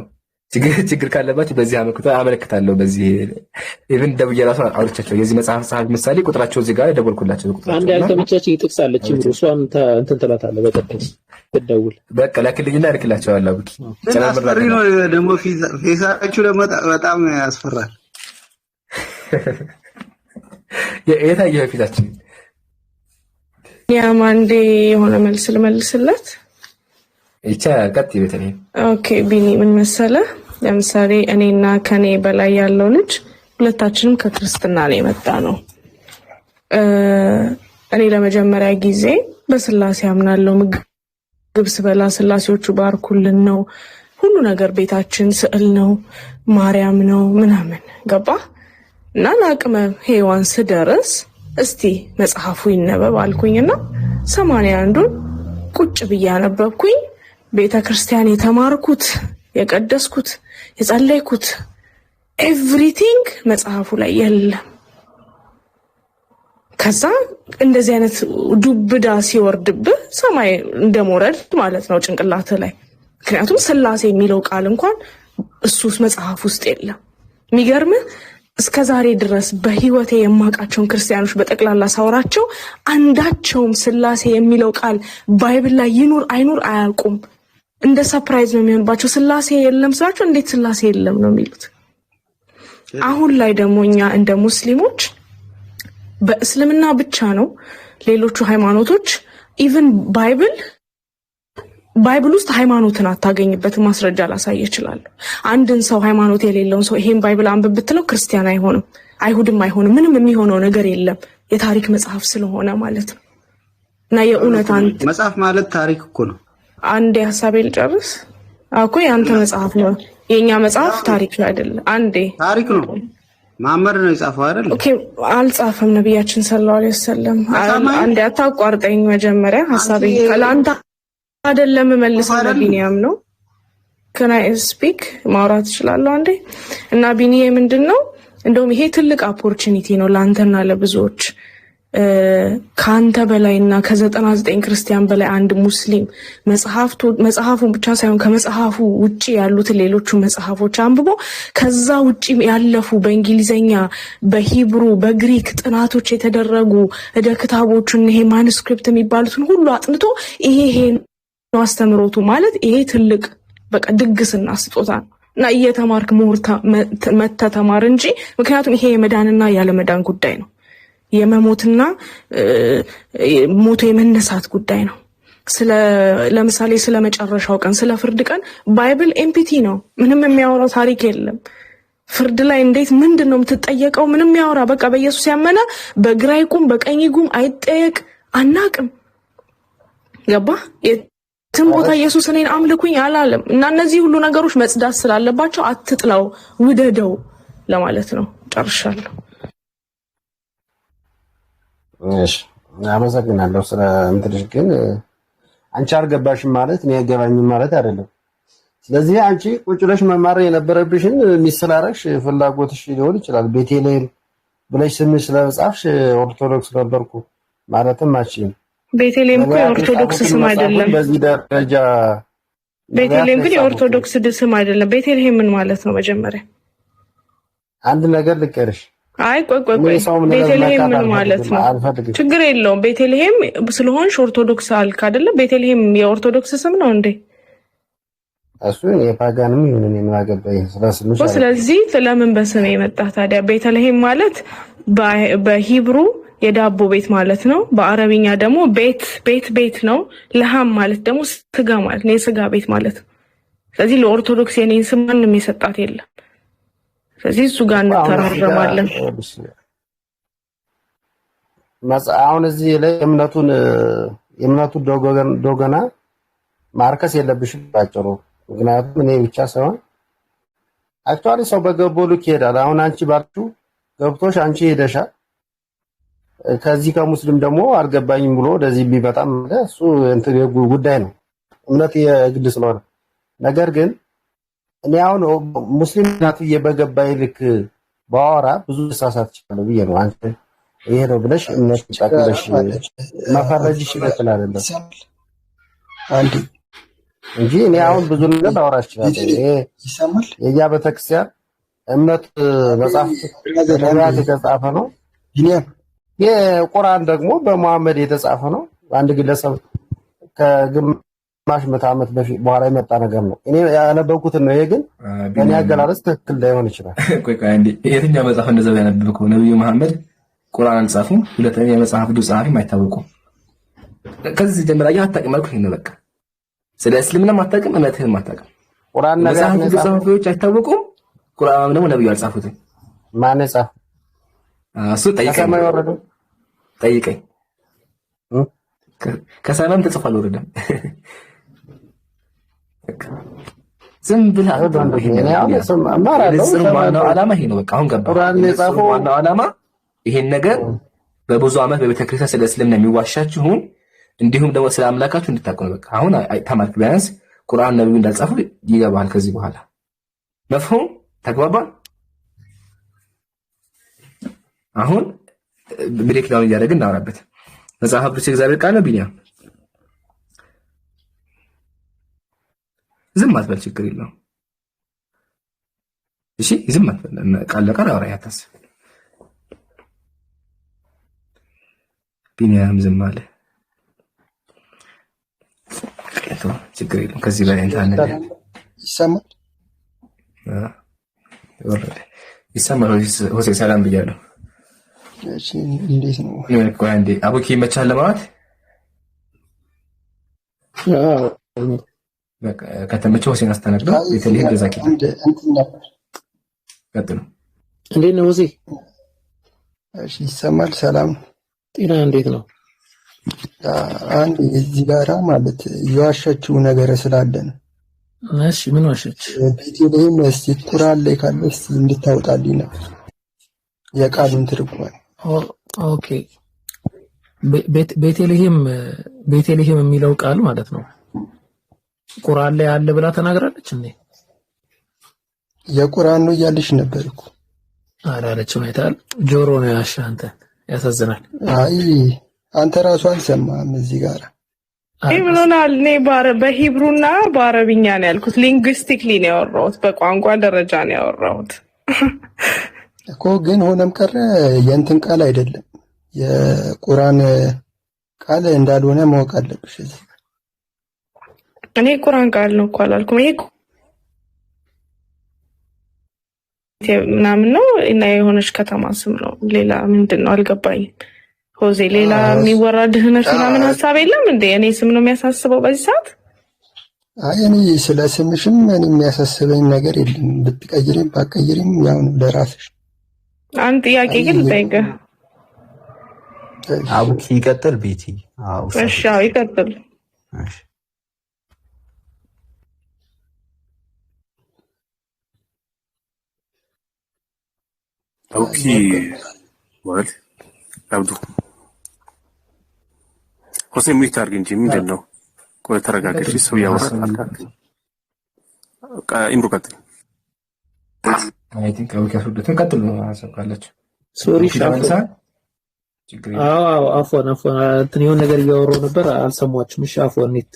S1: ችግር ካለባችሁ በዚህ አመልክታለሁ። በዚህ ኢቭን ደውዬ ራሱ አውርቻቸው የዚህ መጽሐፍ ጸሐፊ ምሳሌ ቁጥራቸው እዚህ ጋር ደወልኩላቸው።
S10: አንድ ያልተመቻች ይጥቅሳለች እሷን እንትን ትላታለህ። በቀጥታ ትደውል በቃ
S1: ላክልኝና እልክላቸዋለሁ። አቡኪ
S4: አስፈሪ ነው ደግሞ ፌሳችሁ ደግሞ በጣም ያስፈራል።
S1: የታየው ፊታችን
S11: ያማንዴ የሆነ መልስ ልመልስለት
S1: ይቻላል። ቀጥ ይበተኝ።
S11: ኦኬ ቢኒ ምን መሰለህ፣ ለምሳሌ እኔና ከኔ በላይ ያለው ልጅ ሁለታችንም ከክርስትና ነው የመጣ ነው። እኔ ለመጀመሪያ ጊዜ በስላሴ አምናለሁ። ምግብ ስበላ ስላሴዎቹ ባርኩልን ነው። ሁሉ ነገር ቤታችን ስዕል ነው፣ ማርያም ነው ምናምን ገባ እና ለአቅመ ሔዋን ስደርስ እስቲ መጽሐፉ ይነበብ አልኩኝና 81ዱን ቁጭ ብዬ አነበብኩኝ። ቤተክርስቲያን የተማርኩት የቀደስኩት የጸለይኩት ኤቭሪቲንግ መጽሐፉ ላይ የለም። ከዛ እንደዚህ አይነት ዱብዳ ሲወርድብህ ሰማይ እንደሞረድ ማለት ነው ጭንቅላት ላይ። ምክንያቱም ስላሴ የሚለው ቃል እንኳን እሱስ መጽሐፍ ውስጥ የለም። የሚገርምህ እስከዛሬ ድረስ በህይወቴ የማውቃቸውን ክርስቲያኖች በጠቅላላ ሳወራቸው አንዳቸውም ስላሴ የሚለው ቃል ባይብል ላይ ይኑር አይኑር አያውቁም። እንደ ሰርፕራይዝ ነው የሚሆንባቸው። ስላሴ የለም ስላቸው እንዴት ስላሴ የለም ነው የሚሉት። አሁን ላይ ደግሞ እኛ እንደ ሙስሊሞች በእስልምና ብቻ ነው ሌሎቹ ሃይማኖቶች ኢቭን ባይብል ውስጥ ሃይማኖትን አታገኝበትም። ማስረጃ ላሳይ ይችላል። አንድን ሰው ሃይማኖት የሌለውን ሰው ይሄን ባይብል አንብብ ብትለው ክርስቲያን አይሆንም፣ አይሁድም አይሆንም። ምንም የሚሆነው ነገር የለም የታሪክ መጽሐፍ ስለሆነ ማለት ነው። እና የእውነት
S4: መጽሐፍ ማለት ታሪክ እኮ ነው።
S11: አንዴ ሐሳቤን ልጨርስ። አኮ ያንተ መጽሐፍ ነው፣ የኛ መጽሐፍ ታሪክ አይደለም። አንዴ
S4: ታሪክ ነው። ማመር ነው የጻፈው አይደል?
S11: ኦኬ አልጻፈም ነብያችን ሰለላሁ ዐለይሂ ወሰለም። አንዴ አታቋርጠኝ። መጀመሪያ ሐሳቤን ከላንተ አይደለም መልሰው ቢኒያም ነው። ከናይ ስፒክ ማውራት ይችላል አንዴ። እና ቢኒዬ ምንድነው እንደውም ይሄ ትልቅ ኦፖርቹኒቲ ነው ላንተና ለብዙዎች። ካንተ በላይና ከ99 ክርስቲያን በላይ አንድ ሙስሊም መጽሐፉን ብቻ ሳይሆን ከመጽሐፉ ውጪ ያሉት ሌሎቹ መጽሐፎች አንብቦ ከዛ ውጪ ያለፉ በእንግሊዘኛ፣ በሂብሩ፣ በግሪክ ጥናቶች የተደረጉ ክታቦቹን ይሄ ማኑስክሪፕት የሚባሉትን ሁሉ አጥንቶ ይሄ አስተምሮቱ ማለት ይሄ ትልቅ በቃ ድግስና ስጦታ ነው እና እየተማርክ ሞርታ መተማር እንጂ ምክንያቱም ይሄ የመዳንና ያለመዳን ጉዳይ ነው። የመሞትና ሞቶ የመነሳት ጉዳይ ነው። ለምሳሌ ስለ መጨረሻው ቀን ስለ ፍርድ ቀን ባይብል ኤምፒቲ ነው። ምንም የሚያወራው ታሪክ የለም። ፍርድ ላይ እንዴት ምንድነው የምትጠየቀው? ምንም ያወራ በቃ በኢየሱስ ያመነ በግራ ይቁም በቀኝ ይቁም አይጠየቅ አናቅም። ገባ? የትም ቦታ ኢየሱስ እኔን አምልኩኝ አላለም እና እነዚህ ሁሉ ነገሮች መጽዳት ስላለባቸው አትጥላው ውደደው ለማለት ነው። ጨርሻለሁ።
S4: እሺ አመሰግናለሁ። ስለ እንትልሽ ግን አንቺ አልገባሽም ማለት ነው የገባኝም ማለት አይደለም። ስለዚህ አንቺ ቁጭ ብለሽ መማር የነበረብሽን ሚስላረሽ ፍላጎትሽ ሊሆን ይችላል። ቤቴልሔም ብለሽ ስምሽ ስለጻፍሽ ኦርቶዶክስ ነበርኩ ማለትም አትችይም።
S11: ቤቴልሔም እኮ የኦርቶዶክስ ስም አይደለም።
S4: በዚህ ደረጃ
S11: ቤቴልሔም ግን የኦርቶዶክስ ስም አይደለም። ቤቴልሔም ምን ማለት ነው? መጀመሪያ አንድ
S4: ነገር ልቀርሽ።
S11: አይ ቆይ ቤቴልሔም ምን ማለት ነው? ችግር የለውም። ቤቴልሔም ስለሆንሽ ኦርቶዶክስ አልክ አይደለ? ቤቴልሔም የኦርቶዶክስ ስም ነው እንዴ?
S4: እሱ የፓጋንም ይሁን የማገባኝ ስለስምሽ።
S11: ስለዚህ ለምን በስሜ የመጣ ታዲያ? ቤተልሔም ማለት በሂብሩ የዳቦ ቤት ማለት ነው። በአረብኛ ደግሞ ቤት ነው። ለሃም ማለት ደግሞ ስጋ ማለት ነው፣ የስጋ ቤት ማለት ነው። ስለዚህ ለኦርቶዶክስ የኔን ስም ማንም የሰጣት የለም። ስለዚህ እሱ ጋር እንተራረማለን።
S4: አሁን እዚህ ላይ የእምነቱ ዶገና ማርከስ የለብሽም ባጭሩ። ምክንያቱም እኔ ብቻ ሳይሆን አክቹአሊ ሰው በገቦ ልክ ይሄዳል። አሁን አንቺ ባልሽው ገብቶሽ አንቺ ሄደሻል። ከዚህ ከሙስሊም ደግሞ አልገባኝም ብሎ ወደዚህ ቢመጣም እሱ እንትን ጉዳይ ነው፣ እምነት የግድ ስለሆነ። ነገር ግን እኔ አሁን ሙስሊም ናት በገባኝ ልክ ባወራ ብዙ ተሳሳት ይችላል ብዬ ነው። አንቺ ይሄ ነው ብለሽ እምነት ተጣቅለሽ ማፈረጅሽ ይችላል አይደለም አንዲ እንጂ እኔ አሁን ብዙ ነገር ላወራ ይችላል። ይሄ ይሰማል። የያ ቤተክርስቲያን እምነት መጽሐፍ ነቢያት የተጻፈ ነው። የቁርአን ደግሞ በመሐመድ የተጻፈ ነው። አንድ ግለሰብ ከግማሽ መቶ ዓመት በፊት በኋላ የመጣ ነገር ነው። እኔ ያነበብኩት ነው። ይሄ ግን እኔ አገላለጽ ትክክል ላይሆን ይችላል።
S1: ቆይ አንዴ የትኛው መጽሐፍ እንደዛ ያነበብከው? ነብዩ መሐመድ ቁርአን አልጻፉም። ሁለተኛ የመጽሐፍ ቅዱስ ጸሐፊም አይታወቁም። ከዚህ ጀምራ አታውቅም አልኩህ ነው በቃ። ስለ እስልምናም አታውቅም፣ እምነትህም አታውቅም።
S4: ቁርአን
S1: መጽሐፍ ቅዱስ ጸሐፊዎች አይታወቁም። ቁርአን ደግሞ ነብዩ አልጻፉትም።
S4: ማን ጻፈ?
S1: እሱ ጠይቀኝ። ከሰማም ተጽፏል ወረደም ዝም ብለህ ዋናው ዓላማ ይሄ ነው። በቃ አሁን ገባ። ዋናው ዓላማ ይሄን ነገር በብዙ ዓመት በቤተክርስቲያን ስለ እስልምና የሚዋሻችሁን እንዲሁም ደግሞ ስለ አምላካችሁ እንድታውቁ ነው። በቃ አሁን ተማርክ። ቢያንስ ቁርአን ነብዩ እንዳልጻፉ ይገባል። ከዚህ በኋላ መፍሁም ተግባባል። አሁን ብሬክ ዳውን እያደረግን እናወራበት። መጽሐፍ ቅዱስ የእግዚአብሔር ቃል ነው። ቢኒያም ዝም አትበል፣ ችግር የለውም። እሺ ዝም አትበል፣ ቃል ለቃል አውራ፣ ያታስብ። ቢኒያም ዝም አለ። ችግር የለውም። ከዚህ በላይ እንታነደ
S6: ይሰማል።
S1: ይሰማል። ሆሴ ሰላም ብያለሁ።
S6: እሺ እንዴት ነው?
S1: አንዴ አቡኪ ይመቻል ለማለት በቃ ከተመቸው ሆሴን አስተናግደው የተለየ ገዛኪ ቀጥሉ።
S10: እንዴት ነው ሆሴ?
S6: እሺ ይሰማል። ሰላም
S10: ጤና እንዴት ነው?
S6: አንድ እዚህ ጋራ ማለት የዋሸችው ነገር ስላለ ነው።
S10: እሺ ምን ዋሸች?
S6: ቤቴልሔም እስቲ ቁርአን ላይ ካለ እስቲ እንድታወጣልኝ ነው የቃሉን ትርጉም።
S10: ኦኬ ቤቴልሔም የሚለው ቃል ማለት ነው ቁርአን ላይ አለ ብላ ተናግራለች እንዴ?
S6: የቁርአን ነው እያለች ነበር እኮ
S10: አላለችም። አይታል ጆሮ ነው ያሻ። አንተ ያሳዝናል።
S6: አይ አንተ ራሱ አልሰማህም። እዚህ ጋር
S11: ይብሉናል። እኔ በሂብሩና በአረብኛ ነው ያልኩት። ሊንግዊስቲክሊ ነው ያወራሁት፣ በቋንቋ ደረጃ ነው ያወራሁት
S6: እኮ። ግን ሆነም ቀረ የእንትን ቃል አይደለም፣ የቁርአን ቃል እንዳልሆነ ማወቅ አለብሽ። እዚህ
S11: እኔ ቁርአን ቃል ነው እኮ አላልኩም። ይሄ ምናምን ነው እና የሆነች ከተማ ስም ነው። ሌላ ምንድነው አልገባኝም። ሆዜ ሌላ የሚወራ ድህነት ምናምን ሐሳብ የለም እንዴ? እኔ ስም ነው የሚያሳስበው በዚህ ሰዓት?
S13: አይ እኔ ስለ ስምሽም እኔ የሚያሳስበኝ ነገር የለም። ብትቀይሪም ባትቀይሪም ያው ነው ለራስሽ።
S11: አንድ ጥያቄ ግን ልጠይቅህ።
S2: አቡኪ ይቀጥል ቤቲ።
S11: እሺ አዎ ይቀጥል።
S2: እሺ
S9: ኦኬ ማለት አብዱ ሆሴ ሙይት አድርግ እንጂ ምንድነው? ቆይ ተረጋግሽ። ሰው ያወራል። ኢምሩ ቀጥል።
S1: አይ ቲንክ አውቂ አስወደተን ቀጥሉ አሰብካለች።
S10: ሶሪ ሻፍሳ አፎን እንትን የሆነ ነገር እያወራሁ ነበር አልሰማችሁም። እሺ አፎን ኔት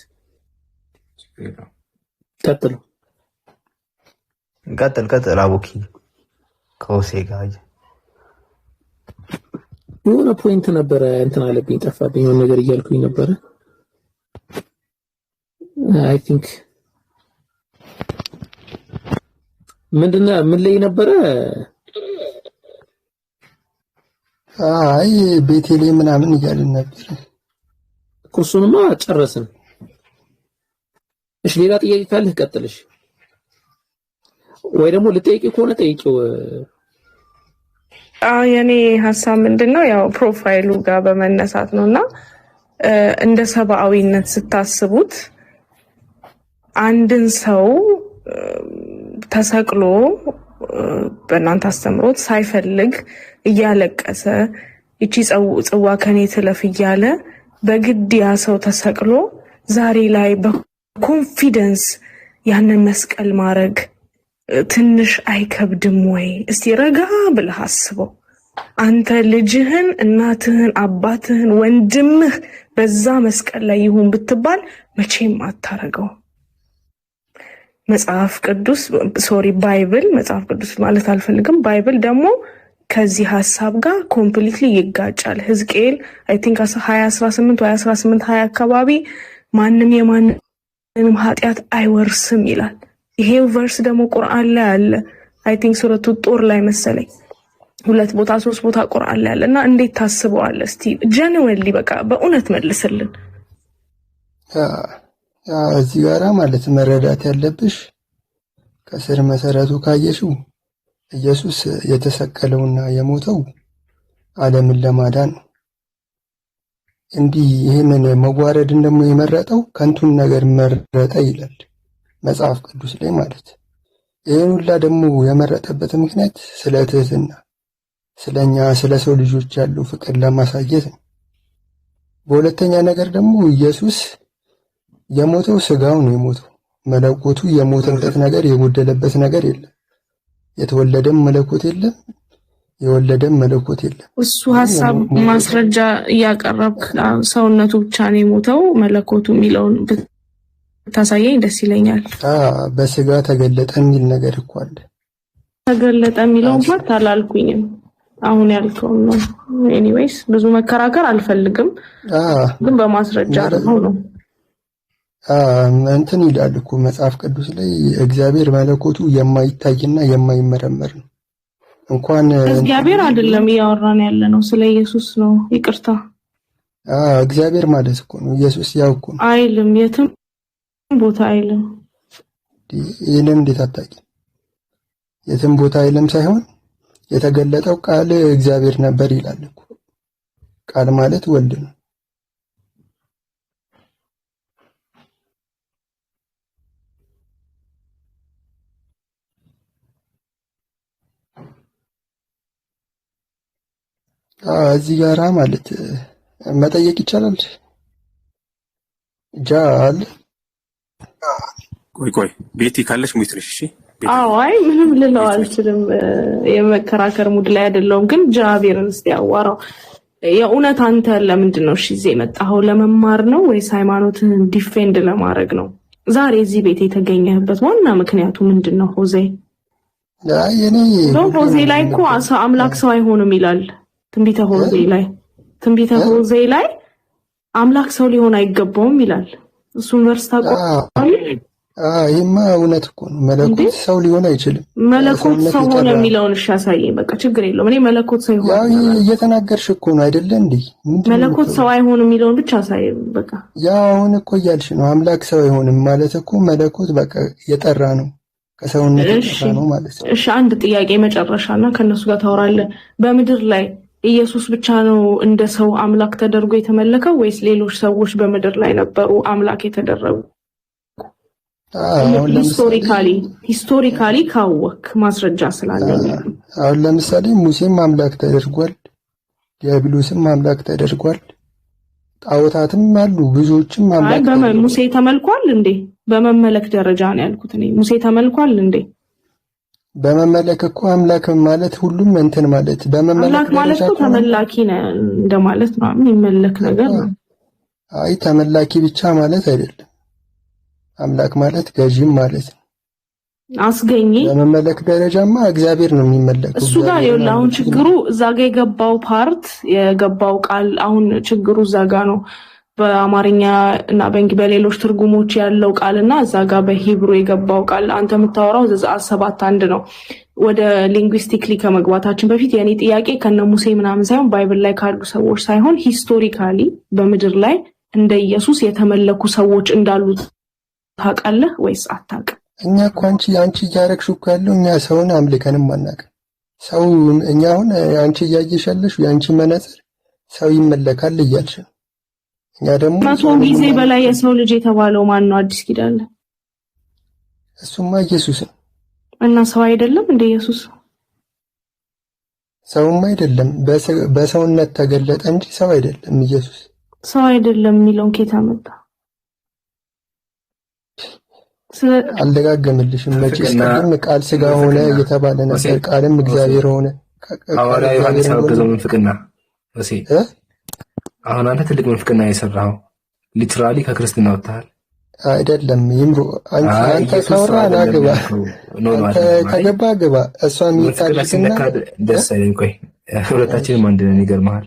S10: ቀጥሉ።
S2: ቀጥል አቡኪ ከሆሴ ጋር
S10: የሆነ ፖይንት ነበረ እንትን አለብኝ ጠፋብኝ። የሆነ ነገር እያልኩኝ ነበረ። አይ ቲንክ ምንድነው ምን ላይ ነበረ?
S13: አይ ቤቴሌ ምናምን እያልን ነበር።
S10: እሱንማ ጨረስን። እሺ ሌላ ጥያቄ ካለህ ቀጥልሽ፣ ወይ ደግሞ ልጠይቅ ከሆነ ጠይቂው።
S11: የኔ ሐሳብ ምንድነው ያው ፕሮፋይሉ ጋር በመነሳት ነውና እንደ ሰብአዊነት ስታስቡት አንድን ሰው ተሰቅሎ በእናንተ አስተምሮት ሳይፈልግ እያለቀሰ እቺ ጽዋ ከኔ ትለፍ እያለ በግድ ያ ሰው ተሰቅሎ ዛሬ ላይ በኮንፊደንስ ያንን መስቀል ማድረግ ትንሽ አይከብድም ወይ? እስቲ ረጋ ብለህ አስበው። አንተ ልጅህን፣ እናትህን፣ አባትህን፣ ወንድምህ በዛ መስቀል ላይ ይሁን ብትባል መቼም አታረገው። መጽሐፍ ቅዱስ ባይብል መጽሐፍ ቅዱስ ማለት አልፈልግም። ባይብል ደግሞ ከዚህ ሐሳብ ጋር ኮምፕሊትሊ ይጋጫል። ሕዝቅኤል አይ ቲንክ 20:18 ወይ 18:20 አካባቢ ማንም የማንንም ኃጢያት አይወርስም ይላል። ይሄው ቨርስ ደግሞ ቁርአን ላይ አለ። አይ ቲንክ ሱረቱ ጦር ላይ መሰለኝ 2 ቦታ 3 ቦታ ቁርአን ላይ አለና እንዴት ታስበዋለህ? እስቲ ጀነራሊ በቃ በእውነት መልስልን።
S13: እዚህ ጋራ ማለት መረዳት ያለብሽ ከስር መሰረቱ ካየሽው ኢየሱስ የተሰቀለውና የሞተው ዓለምን ለማዳን ነው። እንዲህ ይሄንን መዋረድን ደግሞ የመረጠው ከንቱን ነገር መረጠ ይላል መጽሐፍ ቅዱስ ላይ ማለት። ይሄን ሁላ ደግሞ የመረጠበት ምክንያት ስለ ትህትና፣ ስለኛ ስለ ሰው ልጆች ያለው ፍቅር ለማሳየት ነው። በሁለተኛ ነገር ደግሞ ኢየሱስ የሞተው ስጋው ነው የሞተው። መለኮቱ የሞተበት ነገር የጎደለበት ነገር የለም። የተወለደም መለኮት የለም፣ የወለደም መለኮት የለም።
S11: እሱ ሐሳብ ማስረጃ እያቀረብክ ሰውነቱ ብቻ ነው የሞተው መለኮቱ የሚለውን ታሳየኝ ደስ ይለኛል።
S13: በስጋ ተገለጠ የሚል ነገር እኮ አለ።
S11: ተገለጠ የሚለውን ፓርት አላልኩኝም። አሁን ያልከው ነው። ኤኒዌይስ ብዙ መከራከር አልፈልግም፣ ግን በማስረጃ ነው።
S13: እንትን ይላል እኮ መጽሐፍ ቅዱስ ላይ እግዚአብሔር መለኮቱ የማይታይና የማይመረመር ነው። እንኳን
S11: እግዚአብሔር አይደለም እያወራን ያለ ነው፣ ስለ ኢየሱስ ነው። ይቅርታ
S13: እግዚአብሔር ማለት እኮ ነው ኢየሱስ ያው እኮ ነው
S11: አይልም፣ የትም ቦታ አይልም።
S13: ይሄንን እንዴት አታውቂ? የትም ቦታ አይልም ሳይሆን የተገለጠው ቃል እግዚአብሔር ነበር ይላል እኮ። ቃል ማለት ወልድ ነው። እዚህ ጋራ ማለት መጠየቅ ይቻላል። ጃል
S9: ቆይ ቤቲ ካለሽ ሙይት ነሽ? እሺ
S11: አይ ምንም ልለው አልችልም። የመከራከር ሙድ ላይ አይደለም። ግን ጃቢርን እስቲ ያዋራው የእውነት አንተ ለምንድን ነው እሺ እዚህ የመጣኸው? ለመማር ነው ወይስ ሃይማኖትን ዲፌንድ ለማድረግ ነው? ዛሬ እዚህ ቤት የተገኘህበት ዋና ምክንያቱ ምንድነው? ሆዜ ሆዜ ላይ እኮ አምላክ ሰው አይሆንም ይላል ትንቢተ ሆዜ ላይ። ትንቢተ ሆዜ ላይ አምላክ ሰው ሊሆን አይገባውም ይላል። እሱን ቨርስ ታውቀዋለህ?
S13: ይሄማ እውነት እኮ ነው። መለኮት ሰው ሊሆን አይችልም።
S11: መለኮት ሰው ሆነ የሚለውን እሺ አሳየኝ። በቃ ችግር የለውም። እኔ መለኮት ሰው ይሆን
S13: ያው እየተናገርሽ እኮ ነው አይደለ እንዴ?
S11: መለኮት ሰው አይሆንም የሚለውን ብቻ አሳየኝ። በቃ
S13: ያው አሁን እኮ እያልሽ ነው አምላክ ሰው አይሆንም ማለት እኮ መለኮት በቃ የጠራ ነው ከሰውነት የጠራ ነው ማለት ነው።
S11: እሺ አንድ ጥያቄ መጨረሻና ከነሱ ጋር ታወራለህ። በምድር ላይ ኢየሱስ ብቻ ነው እንደ ሰው አምላክ ተደርጎ የተመለከው ወይስ ሌሎች ሰዎች በምድር ላይ ነበሩ አምላክ የተደረጉ? ሂስቶሪካሊ ካወክ ማስረጃ ስላለኝ
S13: አሁን ለምሳሌ ሙሴም አምላክ ተደርጓል፣ ዲያብሎስም አምላክ ተደርጓል፣ ጣዖታትም አሉ፣ ብዙዎችም አምላክ ተደርጓል።
S11: ሙሴ ተመልኳል እንዴ? በመመለክ ደረጃ ነው ያልኩት እኔ። ሙሴ ተመልኳል እንዴ?
S13: በመመለክ እኮ አምላክ ማለት ሁሉም እንትን ማለት በመመለክ
S11: ማለት እኮ ተመላኪ ነው እንደማለት ነው። የሚመለክ ነገር ነው።
S13: አይ ተመላኪ ብቻ ማለት አይደለም። አምላክ ማለት ገዢም ማለት ነው።
S11: አስገኝ
S13: በመመለክ ደረጃማ እግዚአብሔር ነው የሚመለከው።
S11: እሱ ጋር ይኸውልህ አሁን ችግሩ እዛ ጋር የገባው ፓርት የገባው ቃል አሁን ችግሩ እዛ ጋር ነው። በአማርኛ እና በሌሎች ትርጉሞች ያለው ቃልና እዛ ጋር በሂብሩ የገባው ቃል አንተ የምታወራው ዘጸአት 7:1 ነው። ወደ ሊንጉዊስቲክሊ ከመግባታችን በፊት የኔ ጥያቄ ከነ ሙሴ ምናምን ሳይሆን ባይብል ላይ ካሉ ሰዎች ሳይሆን ሂስቶሪካሊ በምድር ላይ እንደ ኢየሱስ የተመለኩ ሰዎች እንዳሉት ታውቃለህ ወይስ አታውቅም?
S13: እኛ እኮ አንቺ እያረግሽው እኮ ያለው እኛ ሰውን አምልከንም አናውቅም። ሰው እኛ አሁን አንቺ እያየሽ ያለሽ የአንቺ መነጽር ሰው ይመለካል እያልሽ ነው። እኛ ደግሞ
S11: 100 ጊዜ በላይ የሰው ልጅ የተባለው ማን ነው? አዲስ ኪዳን ላይ
S13: እሱማ ኢየሱስ ነው።
S11: እና ሰው አይደለም እንደ ኢየሱስ?
S13: ሰውም አይደለም፣ በሰውነት ተገለጠ እንጂ ሰው አይደለም። ኢየሱስ
S11: ሰው አይደለም የሚለውን ኬታ መጣ?
S13: አልደጋገምልሽም። መቼስ ቅድም ቃል ስጋ ሆነ እየተባለ ነበር፣ ቃልም እግዚአብሔር ሆነ።
S1: ሐዋርያ ዮሐንስ ያወገዘው ምንፍቅና እሺ፣ አሁን አንተ ትልቅ ምንፍቅና የሰራው ሊትራሊ ከክርስትና ወጣሃል
S13: አይደለም? ይምሩ አንተ ካወራና ግባ፣ አንተ ከገባ ግባ። እሷን ይታልክና
S1: ደስ አይለኝ። ቆይ ሁለታችንም አንድ ነን። ይገርምሃል፣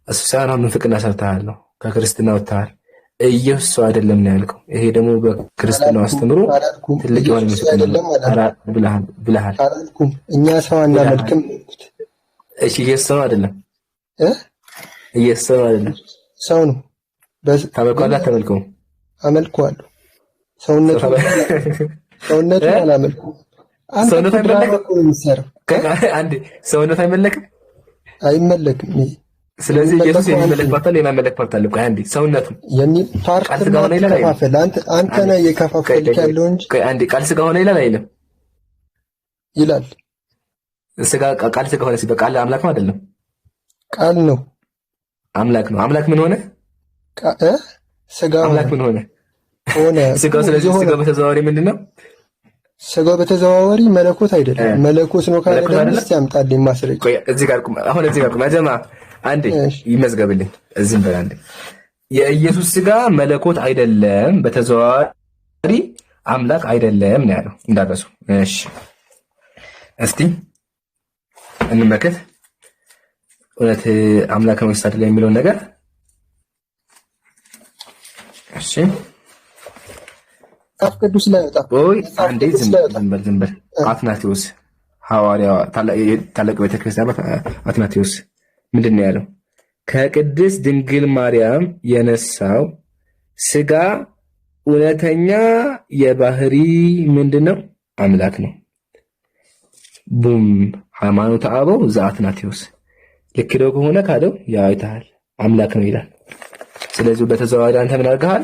S1: እሱ ሳይሆን ምንፍቅና ሰርተሃል ነው፣ ከክርስትና ወጣሃል። ኢየሱስ ሰው አይደለም ነው ያልከው። ይሄ ደግሞ በክርስትና አስተምሮ ትልቅ የሆነ ምንፍቅና ብለሃል።
S13: እኛ ሰው አናመልክም።
S1: እሺ ኢየሱስ ሰው አይደለም ኢየሱስ ሰው አይደለም፣
S13: ሰው ነው።
S1: ታመልከዋለህ? አታመልከውም?
S13: አመልከዋለሁ። ሰውነቱን አላመልኩም።
S1: ሰውነቱ አይመለክም። አንዴ ሰውነቱ አይመለክም፣
S13: አይመለክም።
S1: ስለዚህ ኢየሱስ የሚመለክ ፓርት አለ፣ የማይመለክ ፓርት አለ። ቆይ አንዴ ሰውነቱ
S13: የሚል ፓርት ከፋፈል አንተ ነህ የከፋፈልክ ያለው እንጂ።
S1: ቆይ አንዴ ቃል ስጋ ሆነ ይላል አይልም?
S13: ይላል።
S1: ስጋ ቃል ስጋ ሆነ ሲባል ቃል አምላክ ነው አይደለም?
S13: ቃል ነው፣
S1: አምላክ ነው። አምላክ ምን ሆነ?
S13: ስጋ
S1: አምላክ ምን ሆነ? ስጋው። ስለዚህ ስጋው በተዘዋዋሪ ምንድነው?
S13: ስጋው በተዘዋዋሪ መለኮት አይደለም። መለኮት ነው ካለ ደግሞ ያምጣልኝ ማስረጃ።
S1: ቆይ እዚህ ጋር ቁም አጀማ አንዴ ይመዝገብልኝ። እዚህም በል አንዴ የኢየሱስ ስጋ መለኮት አይደለም፣ በተዘዋዋሪ አምላክ አይደለም ነው ያለው እንዳረሱ። እሺ እስቲ እንመከት እውነት አምላክ ነው ወይስ አይደለም የሚለውን ነገር። እሺ
S13: ቅዱስ ላይ ወጣ።
S1: ወይ አንዴ ዝም በል አትናቴዎስ ሐዋርያው ታላቅ ቤተክርስቲያን አትናቴዎስ ምንድን ነው ያለው? ከቅድስት ድንግል ማርያም የነሳው ስጋ እውነተኛ የባህሪ ምንድነው? አምላክ ነው። ቡም ሃይማኖተ አበው ዘአትናቴዎስ ልክ ነው ከሆነ ካለው ያው አይተሃል አምላክ ነው ይላል። ስለዚህ በተዘዋዋሪ አንተ ምን አድርገሃል?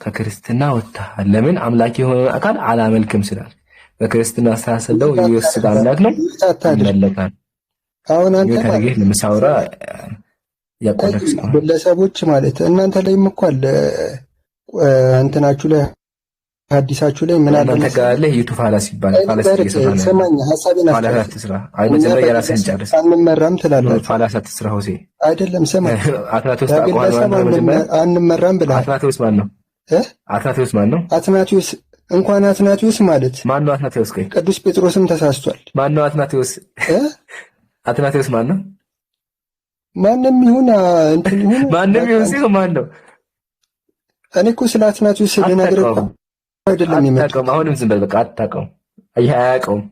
S1: ከክርስትና ወጥተሃል። ለምን? አምላክ የሆነ አካል አላመልክም ስላል። በክርስትና አስተሳሰለው ኢየሱስ ስጋ አምላክ ነው ይመለካል።
S13: አሁን አንተ
S1: ታዲያ ለምሳውራ ያቆለክስ
S13: ግለሰቦች ማለት እናንተ ላይም እኮ አለ እንትናችሁ ላይ ሐዲሳችሁ ላይ ምን አለ
S1: ተጋለ ዩቱብ ፋላስ ይባላል። ፋላስ ይሰራል።
S13: ሰማኛ ሐሳቤን
S1: ፋላስ ትስራ አይመጀመሪያ የራስህን ጨርስ።
S13: አንመራም ትላለህ።
S1: ፋላስ ትስራ ሆሴ
S13: አይደለም። ሰማኝ
S1: አትናቴዎስ ታቋል።
S13: አንመራም ብለህ
S1: አትናቴዎስ ማን ነው? አትናቴዎስ ማን ነው?
S13: አትናቴዎስ እንኳን አትናቴዎስ ማለት
S1: ማን ነው? አትናቴዎስ ቆይ
S13: ቅዱስ ጴጥሮስም ተሳስቷል።
S1: ማን ነው አትናቴዎስ? አትናቴዎስ ማን ነው?
S13: ማንም ይሁን እንትን ይሁን
S1: ማንም ይሁን ሲል ማን ነው?
S13: እኔ እኮ ስለ አትናቴዎስ ልነግርህ አይደለም
S1: የሚመጣው። አሁንም ዝም በል በቃ አታውቀውም። አያውቀውም።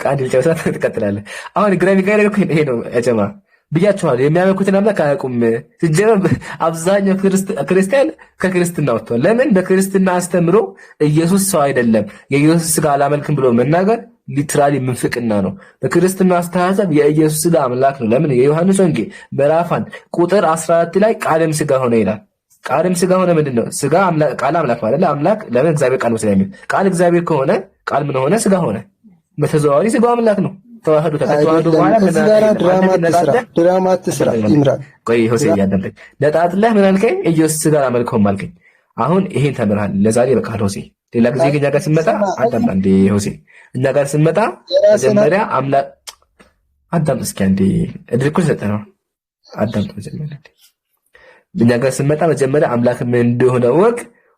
S1: ቃል ልጨርሳ ትቀጥላለህ። አሁን ግራ የሚጋር ነገር ይሄ ነው ያጀማ ብያችኋል። የሚያመልኩትን አምላክ አያውቁም። ሲጀመር አብዛኛው ክርስቲያን ከክርስትና ወጥቷል። ለምን? በክርስትና አስተምሮ ኢየሱስ ሰው አይደለም የኢየሱስ ስጋ አላመልክም ብሎ መናገር ሊትራሊ ምንፍቅና ነው። በክርስትና አስተሳሰብ የኢየሱስ ስጋ አምላክ ነው። ለምን? የዮሐንስ ወንጌል ምዕራፍ 1 ቁጥር 14 ላይ ቃልም ስጋ ሆነ ይላል። ቃልም ስጋ ሆነ ምንድነው? ስጋ ቃል አምላክ ማለት አምላክ ለምን? እግዚአብሔር ቃል ነው ስለሚል ቃል እግዚአብሔር ከሆነ ቃል ምን ሆነ? ስጋ ሆነ። በተዘዋዋሪ ስጋው አምላክ ነው። ተዋህዶ ተዋህዶ በኋላ
S13: ድራማ አትስራ ይምራል።
S1: ቆይ ሆሴ ያዳምጠኝ። ነጣጥለህ ምን አልከኝ? ኢየሱስ ስጋ አላመልከውም አልከኝ። አሁን ይሄን ተምርሃል። ለዛሬ በቃ ሆሴ ሌላ ጊዜ እኛ ጋር ስንመጣ አዳምጣ እንዴ ሆሴ እኛ ጋር ስንመጣ መጀመሪያ አምላክ አዳምጥ እስኪ አንዴ እድል እኮ ሰጠህ ነው። አዳምጥ መጀመሪያ እኛ ጋር ስንመጣ መጀመሪያ አምላክ ምን እንደሆነ ወቅ፣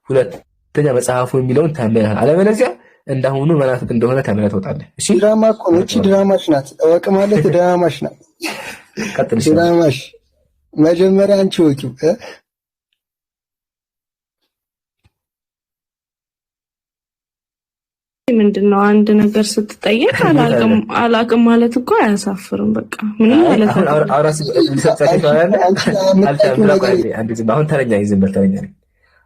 S1: ሁለተኛ መጽሐፉ የሚለውን ተምርሃል። አለበለዚያ እንዳሁኑ መናፍቅ እንደሆነ ተምረህ ትወጣለህ። እሺ
S13: ድራማ እኮ ነው። እቺ ድራማሽ ናት። እወቅ ማለት ድራማሽ ናት።
S1: ቀጥልሽ።
S13: ድራማሽ መጀመሪያ አንቺ ወቂው
S11: ምንድነው? አንድ ነገር ስትጠየቅ አላቅም ማለት እኮ አያሳፍርም። በቃ ምንም ማለት ነው።
S1: አሁን ተረኛ ይዝም በተረኛ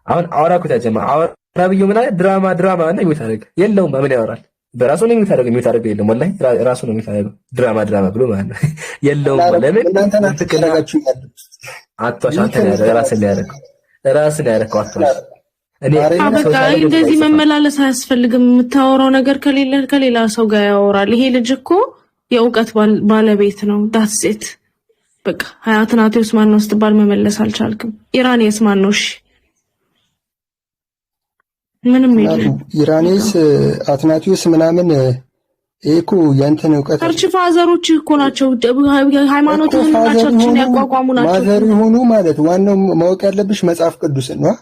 S1: አሁን አውራኩ ተጀማ አውራብዩ ምን አለ? ድራማ እና የሚታረግ የለውም። ምን ያወራል? በራሱ ነው የሚታረገው የለም። ወላሂ ራሱ ነው የሚታረገው። ድራማ ብሎ ማለት ነው የለውም። ለምን
S13: እናንተ ተከላጋችሁ
S1: አትዋሽ። አንተ ራስን ያደረከው አትዋሽ።
S11: በቃ እንደዚህ መመላለስ አያስፈልግም። የምታወራው ነገር ከሌላ ሰው ጋር ያወራል። ይሄ ልጅ እኮ የእውቀት ባለቤት ነው። ዳትሴት በቃ አትናቴዎስ ማን ነው ስትባል መመለስ አልቻልክም። ኢራኔስ ማን ነው? እሺ ምንም የለም።
S13: ኢራኔስ አትናቴዎስ ምናምን እኮ ያንተን እውቀት
S11: አርቺ ፋዘሮች እኮ ናቸው። ሃይማኖቱን ናቸውን ያቋቋሙ ናቸው።
S13: ማዘር ሆኑ ማለት ዋናው ማወቅ ያለብሽ መጽሐፍ ቅዱስን ነው።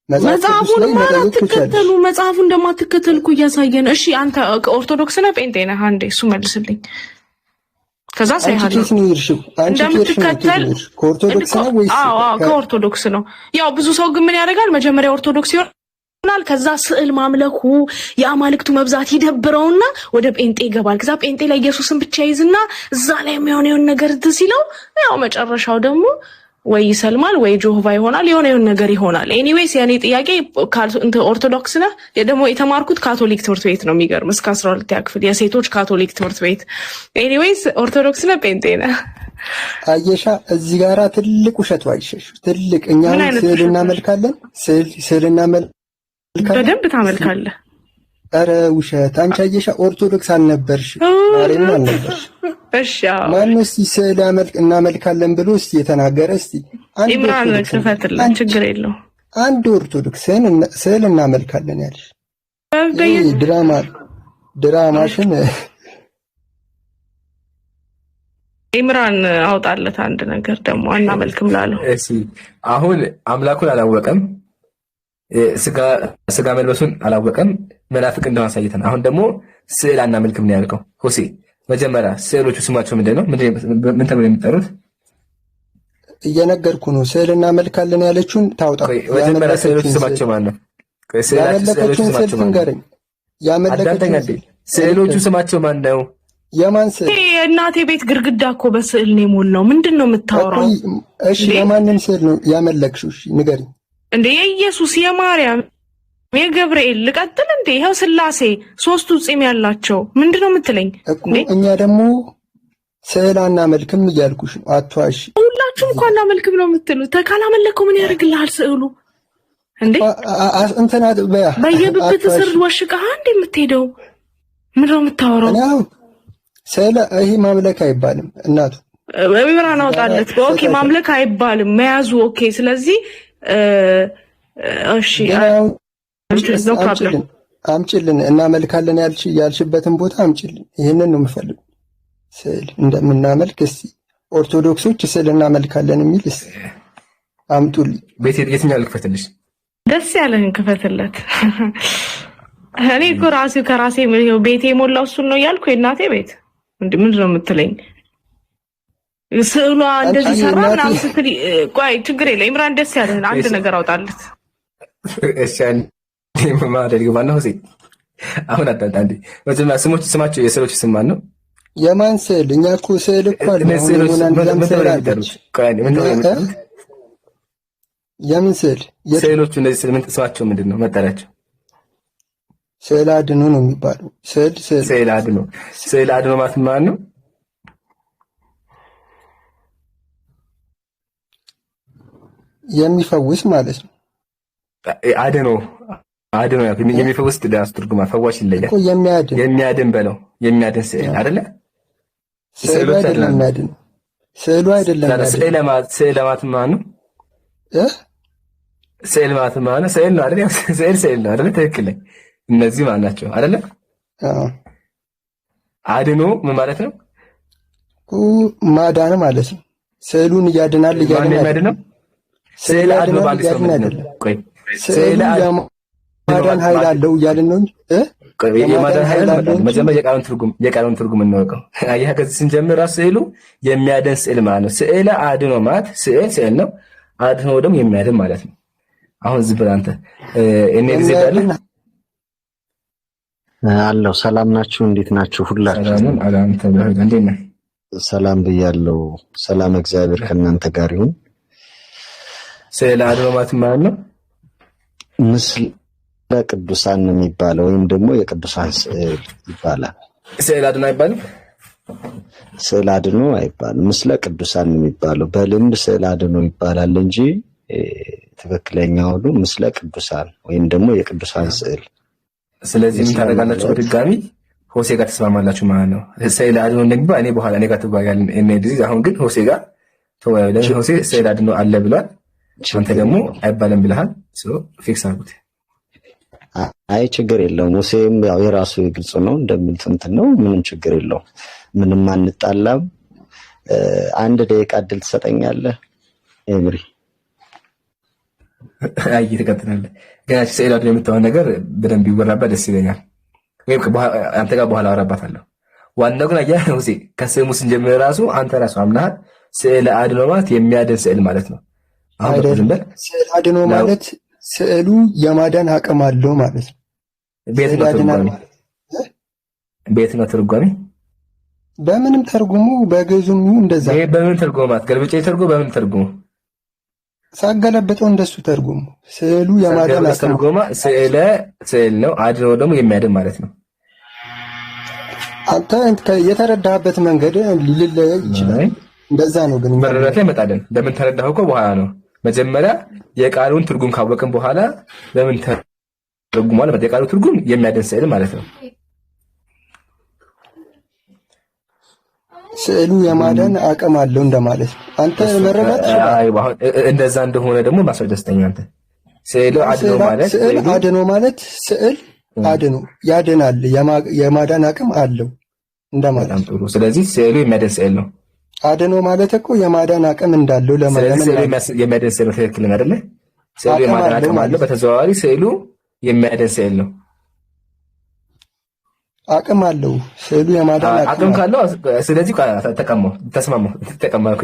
S11: መጽሐፉን ማትከተሉ መጽሐፉን እንደማትከተል እኮ እያሳየን። እሺ አንተ ኦርቶዶክስ ነህ ጴንጤ ነህ? አንዴ እሱ መልስልኝ። ከዛ ሳይሃለ እንደምትከተል
S13: ከኦርቶዶክስ ነው ወይስ?
S11: አዎ ከኦርቶዶክስ ነው። ያው ብዙ ሰው ግን ምን ያደርጋል? መጀመሪያ ኦርቶዶክስ ይሆናል። ከዛ ስዕል ማምለኩ የአማልክቱ መብዛት ይደብረውና ወደ ጴንጤ ይገባል። ከዛ ጴንጤ ላይ ኢየሱስን ብቻ ይዝና እዛ ላይ የሚሆነውን ነገር ሲለው ያው መጨረሻው ደግሞ ወይ ይሰልማል ወይ ጆሆቫ ይሆናል። የሆነ ነገር ይሆናል። ኤኒዌይስ ያኔ ጥያቄ ኦርቶዶክስ ነህ? ደግሞ የተማርኩት ካቶሊክ ትምህርት ቤት ነው። የሚገርም እስከ 12ኛ ክፍል የሴቶች ካቶሊክ ትምህርት ቤት። ኤኒዌይስ ኦርቶዶክስ ነህ ጴንጤ ነህ?
S13: አየሻ እዚህ ጋራ ትልቅ ውሸት ዋይሸሽ ትልቅ እኛ ስዕል እናመልካለን። ስዕል እናመልካለን።
S11: በደንብ ታመልካለህ።
S13: አረ ውሸት። አንቺ አየሻ ኦርቶዶክስ አልነበርሽ፣ ማርያም አልነበርሽ።
S11: እሺ
S13: ማነው እስቲ ስዕል እናመልካለን ብሎ እስቲ የተናገረ? እስቲ
S11: ኢምራን ክፈትልን፣ ችግር የለው።
S13: አንድ ኦርቶዶክስ ስዕል እናመልካለን ያልሽ ድራማሽን ኢምራን
S11: አውጣለት። አንድ ነገር ደግሞ አናመልክም ላለው።
S1: እሺ አሁን አምላኩን አላወቀም፣ ስጋ መልበሱን አላወቀም፣ መናፍቅ እንደሆነ አሳይተን። አሁን ደግሞ ስዕል አናመልክም ነው ያልከው ሆሴ። መጀመሪያ ስዕሎቹ ስማቸው ምንድነው? ምን ተብለው የሚጠሩት?
S13: እየነገርኩ ነው። ስዕል እናመልካለን ያለችውን ታውጣ።
S1: መጀመሪያ ስዕሎቹ ስማቸው ማን ነው?
S13: ያመለከችውን ስዕል ትንገረኝ።
S1: ስዕሎቹ ስማቸው ማን ነው?
S13: የማን ስዕል?
S11: የእናቴ ቤት ግድግዳ እኮ በስዕል ነው የሞላው። ምንድን ነው የምታወራው?
S13: እሺ የማንን ስዕል ነው ያመለክሽው? እሺ ንገሪኝ።
S11: እንደ የኢየሱስ፣ የማርያም፣ የገብርኤል ልቀጥል እንዴ? ይሄው ስላሴ ሶስቱ ጺም ያላቸው ምንድነው የምትለኝ?
S13: እኛ ደግሞ ስዕል አናመልክም እያልኩሽ ነው። አትዋሽ።
S11: ሁላችሁም እኮ አናመልክም ነው የምትሉት። ካላመለከው ምን ያደርግልሃል ስዕሉ? እንዴ
S13: እንትና
S11: በየብብት ስር ወሽቀህ እንዴ የምትሄደው? ምንድነው የምታወራው?
S13: ስዕል ይሄ ማምለክ አይባልም እናቱ።
S11: በሚብራን አውጣለት። ኦኬ ማምለክ አይባልም መያዙ። ኦኬ ስለዚህ እሺ
S13: አምጪልን። እናመልካለን ያልሽበትን ቦታ አምጪልን። ይሄንን ነው የምፈልገው። ስዕል እንደምናመልክ እስቲ ኦርቶዶክሶች ስዕል እናመልካለን የሚል እስቲ አምጡልኝ።
S1: ቤት የትኛው ልክፈትልሽ?
S11: ደስ ያለህን ክፈትለት። እኔ እኮ ከራሴ ቤቴ የሞላው እሱን ነው እያልኩ የእናቴ ቤት ምንድን ነው የምትለኝ? ስዕሏ እንደዚህ ሰራ ምናምን ስትል ቆይ ችግር የለም ኢምራን ደስ ያለህን አንድ ነገር አውጣለት።
S1: እሺ አንዴ ማለት ይገባና ሆሴ አሁን አጣጣንዴ ወጀማ ስማቸው የስዕሎች ስም ማን ነው?
S13: የማን ስዕል? እኛ እኮ ስዕል እኮ አለ። የምን ስዕል?
S1: ስዕሎቹ እነዚህ ስማቸው ምንድን ነው መጠሪያቸው?
S13: ስዕል አድኖ ነው የሚባለው።
S1: ስዕል አድኖ ማለት ማን ነው?
S13: የሚፈውስ ማለት ነው።
S1: አድኖ የሚፈውስ ዳስ ትርጉማ ፈዋሽ ይለያል
S13: እኮ
S1: የሚያድን በለው የሚያድን ስዕል አይደለ?
S13: ስዕሉ አይደለም የሚያድን ስዕሉ አይደለም።
S1: ስዕል ማለት ማን ነው? ስዕል ማለት ማን ነው? ስዕል ነው አይደል? ስዕል ነው አይደል? ትክክል። እነዚህ ማን ናቸው አይደለ? አድኖ ምን ማለት ነው?
S13: ማዳን ማለት ነው። ስዕሉን እያድናል
S1: ነው። ስዕል አድኖ ባንድ ሰው ነው። ቆይ
S13: ስዕል የማዳን ኃይል አለው እያልን ነው እንጂ
S1: የማዳን ኃይል አለው። መጀመሪያ የቃሉን ትርጉም እንወቀው። አየህ ከዚህ ስንጀምር ራሱ ስዕሉ የሚያድን ስዕል ማለት ነው። ስዕል አድኖ ማለት ስዕል ነው። አድኖ ደግሞ የሚያድን ማለት ነው። አሁን ዝም ብለህ አንተ እኔ ጊዜ
S14: አለው። ሰላም ናችሁ? እንዴት ናችሁ? ሁላችሁ ሰላም ብያለሁ። ሰላም እግዚአብሔር ከእናንተ ጋር ይሁን።
S1: ስዕል አድኖ ማለት ማለት ነው
S14: ምስለ ቅዱሳን የሚባለው ወይም ደግሞ የቅዱሳን ስዕል ይባላል።
S1: ስዕል አድኖ አይባልም።
S14: ስዕል አድኖ አይባልም። ምስለ ቅዱሳን የሚባለው በልምድ ስዕል አድኖ ይባላል እንጂ ትክክለኛው ሁሉ ምስለ ቅዱሳን ወይም ደግሞ የቅዱሳን ስዕል።
S1: ስለዚህ ምን ታደርጋላችሁ? በድጋሚ ሆሴ ጋር ተስማማላችሁ ማለት ነው። ስዕል አድኖ እንደሚባል እኔ በኋላ እኔ ጋር ትባያለን። አሁን ግን ሆሴ ጋር ተወያዩ። ሆሴ ስዕል አድኖ አለ ብሏል። አንተ ደግሞ አይባልም ብለሃል። ፊክስ አድርጉት።
S14: አይ ችግር የለውም። ሙሴም ያው የራሱ ግልጽ ነው እንደምን እንትን ነው። ምንም ችግር የለውም። ምንም አንጣላም። አንድ ደቂቃ እድል ትሰጠኛለህ ኤምሪ?
S1: አይ ትቀጥላለህ። ግን ስዕል አድኖ የምታወራው ነገር በደንብ ይወራበት ደስ ይለኛል። ወይም አንተ ጋር በኋላ አወራባታለሁ። ዋናው ግን አየህ ሙሴ ከስሙ ስንጀምር ራሱ አንተ ራሱ አምናሃል። ስዕል አድኖ ማለት የሚያድን ስዕል ማለት ነው።
S13: ስዕል አድኖ ማለት ስዕሉ የማዳን አቅም አለው ማለት ነው።
S1: ቤት ነው ትርጓሜ።
S13: በምንም ተርጉሙ በግዕዙም ይሁን እንደዛ።
S1: በምን ተርጉማት ገልብጬ ተርጉሙ። በምን ተርጉሙ
S13: ሳገለብጠው እንደሱ ተርጉሙ። ስዕሉ የማዳን አቅም
S1: ተርጉማ ስዕል ነው። አድኖ ደግሞ የሚያድን ማለት ነው።
S13: አንተ የተረዳህበት መንገድ ሊለያይ ይችላል። እንደዛ ነው። ግን
S1: መረዳት ላይ መጣለን። ለምን ተረዳኸው እኮ በኋላ ነው። መጀመሪያ የቃሉን ትርጉም ካወቅን በኋላ ለምን ተርጉሟል? የቃሉ ትርጉም የሚያድን ስዕል ማለት ነው።
S13: ስዕሉ የማዳን አቅም አለው እንደማለት ነው። አንተ መረዳት
S1: እንደዛ እንደሆነ ደግሞ ማስረጃ ደስተኛ አንተ ስዕሉ አድኖ ማለት
S13: ስዕል አድኖ ማለት ስዕል አድኖ ያድናል፣ የማዳን አቅም አለው እንደማለት ነው።
S1: ጥሩ። ስለዚህ ስዕሉ የሚያድን ስዕል ነው።
S13: አድኖ ማለት እኮ የማዳን አቅም እንዳለው
S1: የሚያድን ስዕል ነው። ትክክል አይደለ? ስዕሉ የማዳን አቅም አለው። በተዘዋዋሪ ስዕሉ የሚያድን ስዕል ነው።
S13: አቅም አለው ስዕሉ የማዳን
S1: አቅም ካለው ስለዚህ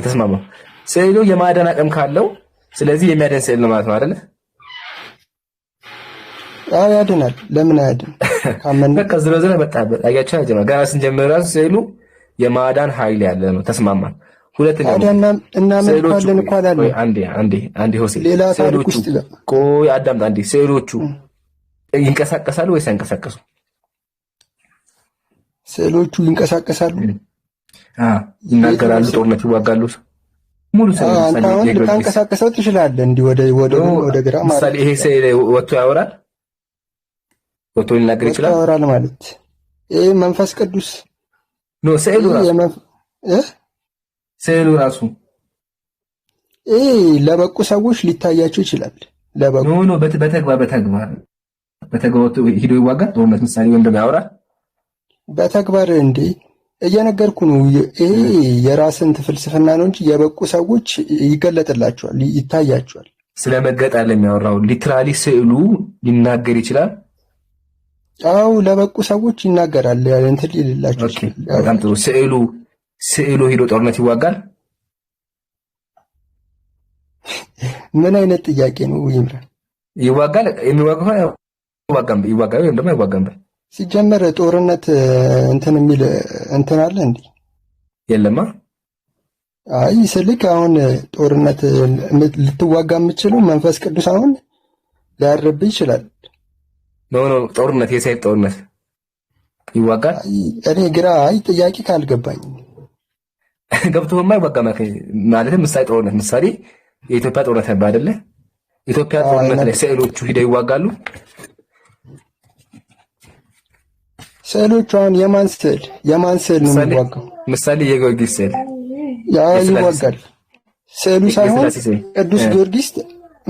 S1: ተስማማው። ስዕሉ የማዳን አቅም ካለው ስለዚህ የሚያድን ስዕል ነው ማለት ነው አይደለ?
S13: አዎ ያድናል። ለምን አያድን? ካመን
S1: በቃ ዝሮ መጣበት። አያቻ ጀማ ገና ስንጀምር ራሱ ስዕሉ የማዳን ኃይል ያለ ነው። ተስማማን። ሁለተኛ
S13: እናመልካለን እኮ አላለም።
S1: አንዴ ሆሴ
S13: ሌላ ታሪክ ውስጥ
S1: ቆይ አዳምጥ አንዴ። ስዕሎቹ ይንቀሳቀሳሉ ወይስ አይንቀሳቀሱ?
S13: ስዕሎቹ ይንቀሳቀሳሉ።
S1: ይናገራሉ፣ ጦርነት ይዋጋሉ። ሙሉ
S13: አንተ አሁን ልታንቀሳቀሰው ትችላለህ። እንዲህ ወደ ግራ ማለት
S1: ምሳሌ ይሄ ስዕል ወጥቶ ያወራል፣ ወጥቶ ሊናገር ይችላል።
S13: ያወራል ማለት ይሄ መንፈስ ቅዱስ
S1: ነው። ስዕሉ ራሱ
S13: ለበቁ ሰዎች ሊታያቸው ይችላል።
S1: በተግባር ሂዶ ይዋጋል። ጦርነት ምሳሌ ወይም ደግሞ ያወራል
S13: በተግባር እንዴ እየነገርኩ ነው። ይሄ የራስን ፍልስፍና ነው እንጂ የበቁ ሰዎች ይገለጥላቸዋል፣ ይታያቸዋል።
S1: ስለመገጣል የሚያወራው ሊትራሊ ስዕሉ ሊናገር ይችላል።
S13: አው ለበቁ ሰዎች ይናገራል። እንትን ሊላቸው።
S1: በጣም ጥሩ። ስዕሉ ሂዶ ጦርነት ይዋጋል።
S13: ምን አይነት ጥያቄ ነው ይምራን?
S1: ይዋጋል የሚዋጋው ይዋጋል ወይም ደግሞ አይዋጋም?
S13: ሲጀመር ጦርነት እንትን የሚል እንትን አለ እንዴ?
S1: የለማ።
S13: አይ ስልክ አሁን ጦርነት ልትዋጋ የምችለው መንፈስ ቅዱስ አሁን ሊያርብ ይችላል።
S1: ኖ ጦርነት የሰይፍ ጦርነት ይዋጋል።
S13: እኔ ግራ አይ ጥያቄ ካልገባኝ
S1: ገብቶማ ይዋጋ ማለትም ምሳሌ ጦርነት ምሳሌ የኢትዮጵያ ጦርነት ነበር አይደለ? ኢትዮጵያ ጦርነት ላይ ስዕሎቹ ሂደው ይዋጋሉ።
S13: ስዕሎቹ አሁን የማን ስዕል ነው የሚዋጋው?
S1: ምሳሌ የጊዮርጊስ ስዕል
S13: ያ ይዋጋል። ስዕሉ ሳይሆን ቅዱስ ጊዮርጊስ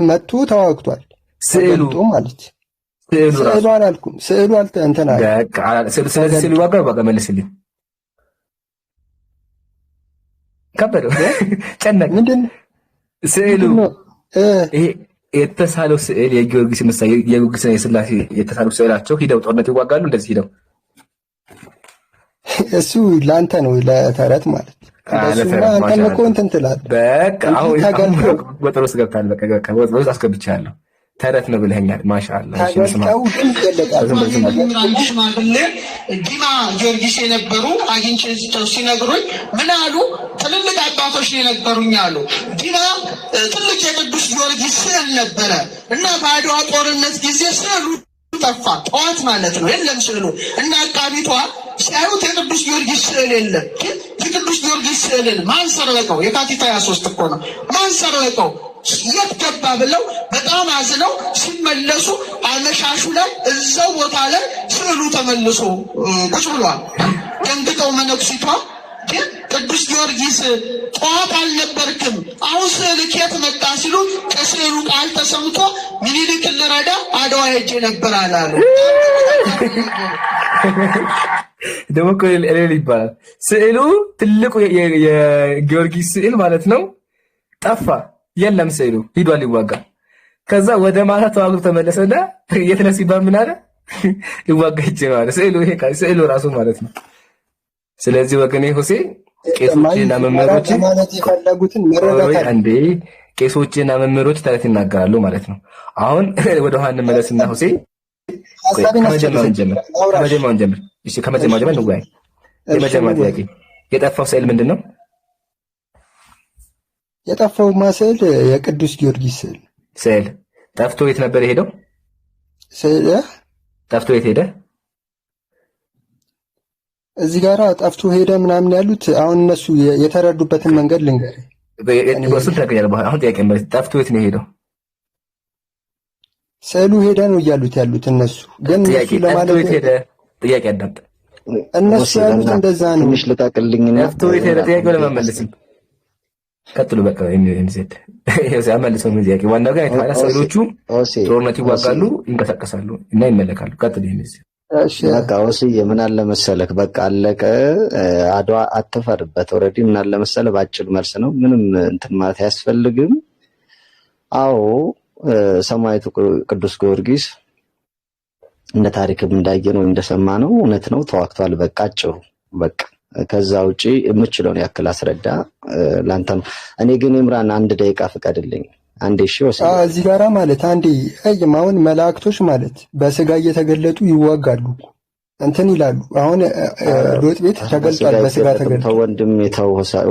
S13: መጥቶ ተዋግቷል። ስዕሉ ማለት ስዕሉ አላልኩም። ስዕሉ እንትና
S1: ስለዚህ ስዕሉ ይዋጋ መልስልኝ። ከበደ ጨነቅ ምንድን ስዕሉ ይሄ የተሳለው ስዕል የጊዮርጊስ ምሳሌ የጊዮርጊስና የሥላሴ የተሳሉ ስዕላቸው ሂደው ጦርነት ይዋጋሉ። እንደዚህ ሂደው
S13: እሱ ላንተ ነው ለተረት ማለት ለሱና አንተ እኮ እንትን ትላለህ።
S1: በቃ አሁን ወጥሮ ውስጥ ገብታል። በቃ ወጥሮ ውስጥ አስገብቻለሁ። ተረት ነው ብለኸኛል። ማሻአላህ
S13: ታገጣው ግን ይገለጣል።
S15: ሽማግሌ ዲማ ጊዮርጊስ የነበሩ አግኝቼው ሲነግሩኝ ምን አሉ? ትልልቅ አባቶች የነበሩኝ አሉ። ዲማ ትልቅ የቅዱስ ጊዮርጊስ ስዕል ነበረ እና በአድዋ ጦርነት ጊዜ ስዕሉ ጠፋ። ጠዋት ማለት ነው የለም ስዕሉ እና አቃቢቷ ሲያዩት የቅዱስ ጊዮርጊስ ስዕል የለም። የቅዱስ ጊዮርጊስ ስዕልን ማን ሰረቀው? የካቲት 23 እኮ ነው። ማን ሰረቀው? የት ገባ ብለው በጣም አዝነው ሲመለሱ አመሻሹ ላይ እዛው ቦታ ላይ ስዕሉ ተመልሶ ቁጭ ብሏል። ደንግጠው መነኩሲቷ ግን ቅዱስ ጊዮርጊስ ጠዋት አልነበርክም አሁን ስዕል ከየት መጣ ሲሉ ከስዕሉ ቃል ተሰምቶ ምኒልክን ልረዳ አድዋ ሄጄ ነበር አላሉ።
S1: ደግሞ እኮ ይባላል ስዕሉ ትልቁ የጊዮርጊስ ስዕል ማለት ነው ጠፋ። የለም ስዕሉ ሂዷል ሊዋጋ። ከዛ ወደ ማታ ተዋግቶ ተመለሰና የት ነህ ሲባል ምን አለ? ሊዋጋ ሄጄ ነው አለ። ስዕሉ ይሄ ስዕሉ ራሱ ማለት ነው። ስለዚህ ወገኔ ሁሴን ቄሶችና መምህሮች
S13: ማለት የፈለጉትን መረዳት
S1: አንዴ ቄሶችና መምህሮች ተረት ይናገራሉ ማለት ነው። አሁን ወደ ኋላ እንመለስና ሁሴን ከመጀመሪያው ጀምር። እሺ ከመጀመሪያው ጀምር እንወያይ። የመጀመሪያው ጥያቄ የጠፋው ስዕል ምንድን ነው?
S13: የጠፋው ማስዕል የቅዱስ ጊዮርጊስ
S1: ስዕል ጠፍቶ የት ነበር የሄደው?
S13: ስዕል
S1: ጠፍቶ የት ሄደ?
S13: እዚህ ጋራ ጠፍቶ ሄደ ምናምን ያሉት አሁን እነሱ የተረዱበትን መንገድ ልንገር።
S1: እሱን ተቀየረ። አሁን ጥያቄ ማለት ጠፍቶ የት ነው የሄደው?
S13: ስዕሉ ሄደ ነው እያሉት ያሉት እነሱ። ግን እሱ ለማለት
S1: ሄደ ጥያቄ አዳምጥ።
S13: እነሱ ያሉት እንደዛ ነው።
S14: ትንሽ ልጣቅልኝና
S1: ጠፍቶ የት ሄደ ጥያቄው ለመመለስም ቀጥሉ። በቃ እንዘድ ይሄው ሲያመልሰው ነው ጥያቄ። ዋናው ግን አይተሃል፣ ስዕሎቹ ጦርነት ይዋጋሉ፣ ይንቀሳቀሳሉ እና ይመለካሉ። ቀጥሉ። ይሄንስ
S14: እሺ በቃ ወስዬ ምን አለ መሰለክ፣ በቃ አለቀ። አድዋ አትፈርበት። ኦልሬዲ ምን አለ መሰለህ፣ ባጭሩ መልስ ነው። ምንም እንትን ማለት አያስፈልግም። አዎ ሰማዕቱ ቅዱስ ጊዮርጊስ እንደ ታሪክም እንዳየነው እንደሰማነው እውነት ነው፣ ተዋግቷል። በቃ አጭሩ በቃ ከዛ ውጪ የምችለውን ያክል አስረዳ ላንተ ነው። እኔ ግን ኢምራን አንድ ደቂቃ ፍቀድልኝ። አንዴ እሺ ወስደ
S13: እዚህ ጋራ ማለት አንዴ አሁን መላእክቶች ማለት በስጋ እየተገለጡ ይዋጋሉ እንትን ይላሉ። አሁን ሎጥ ቤት ተገልጧል፣ በስጋ ተገልጧል።
S14: ወንድም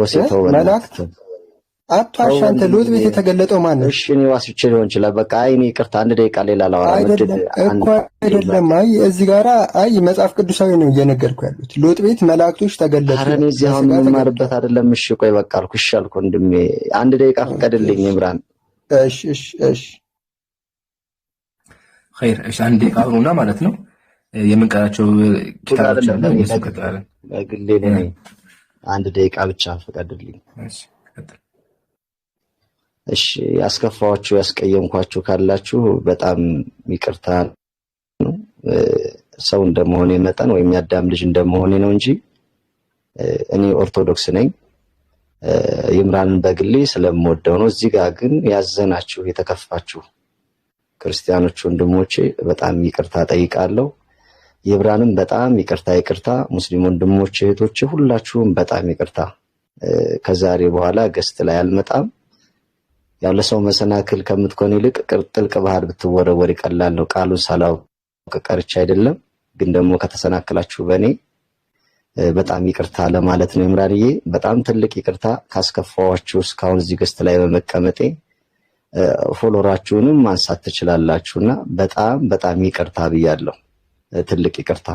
S14: ወሰተው
S13: መላእክት አጣሽ አንተ ሎጥ ቤት የተገለጠው ማን ነው?
S14: እሺ ነው ዋስቼ ሊሆን ይችላል። በቃ አይኔ ይቅርታ አንድ ደቂቃ ሌላ ላወራ
S13: አይደለም። አይ እዚህ ጋራ አይ መጽሐፍ ቅዱሳዊ ነው እየነገርኩ ያሉት። ሎጥ ቤት መላእክቶች ተገለጡ።
S14: ኧረ እኔ እዚህ አሁን የምማርበት አይደለም። እሺ ቆይ በቃ አልኩ። እሺ አልኩ ወንድሜ፣ አንድ ደቂቃ ፍቀድልኝ ኢምራን።
S13: እሺ
S1: ኸይር። እሺ አንድ ደቂቃ አሁንና ማለት ነው የምንቀራቸው ኪታቦች አሉ። እየሰከታለን
S14: ግሌ ነኝ። አንድ ደቂቃ ብቻ ፍቀድልኝ። እሺ ያስከፋዋችሁ ያስቀየምኳችሁ ካላችሁ በጣም ይቅርታ ነው። ሰው እንደመሆኔ መጠን ወይም ያዳም ልጅ እንደመሆኔ ነው እንጂ እኔ ኦርቶዶክስ ነኝ። ኢምራንን በግሌ ስለምወደው ነው። እዚህ ጋር ግን ያዘናችሁ የተከፋችሁ ክርስቲያኖች ወንድሞቼ በጣም ይቅርታ ጠይቃለሁ። ኢምራንን በጣም ይቅርታ። ሙስሊም ወንድሞቼ እህቶቼ ሁላችሁም በጣም ይቅርታ። ከዛሬ በኋላ ገስት ላይ አልመጣም። ያው ለሰው መሰናክል ከምትኮን ይልቅ ጥልቅ ባህር ብትወረወር ይቀላል ነው። ቃሉን ሳላውቅ ቀርቼ አይደለም፣ ግን ደግሞ ከተሰናክላችሁ በእኔ በጣም ይቅርታ ለማለት ነው። ኢምራንዬ በጣም ትልቅ ይቅርታ ካስከፋዋችሁ እስካሁን እዚህ ገስት ላይ በመቀመጤ ፎሎራችሁንም ማንሳት ትችላላችሁና በጣም ይቅርታ ብያለሁ። ትልቅ ይቅርታ።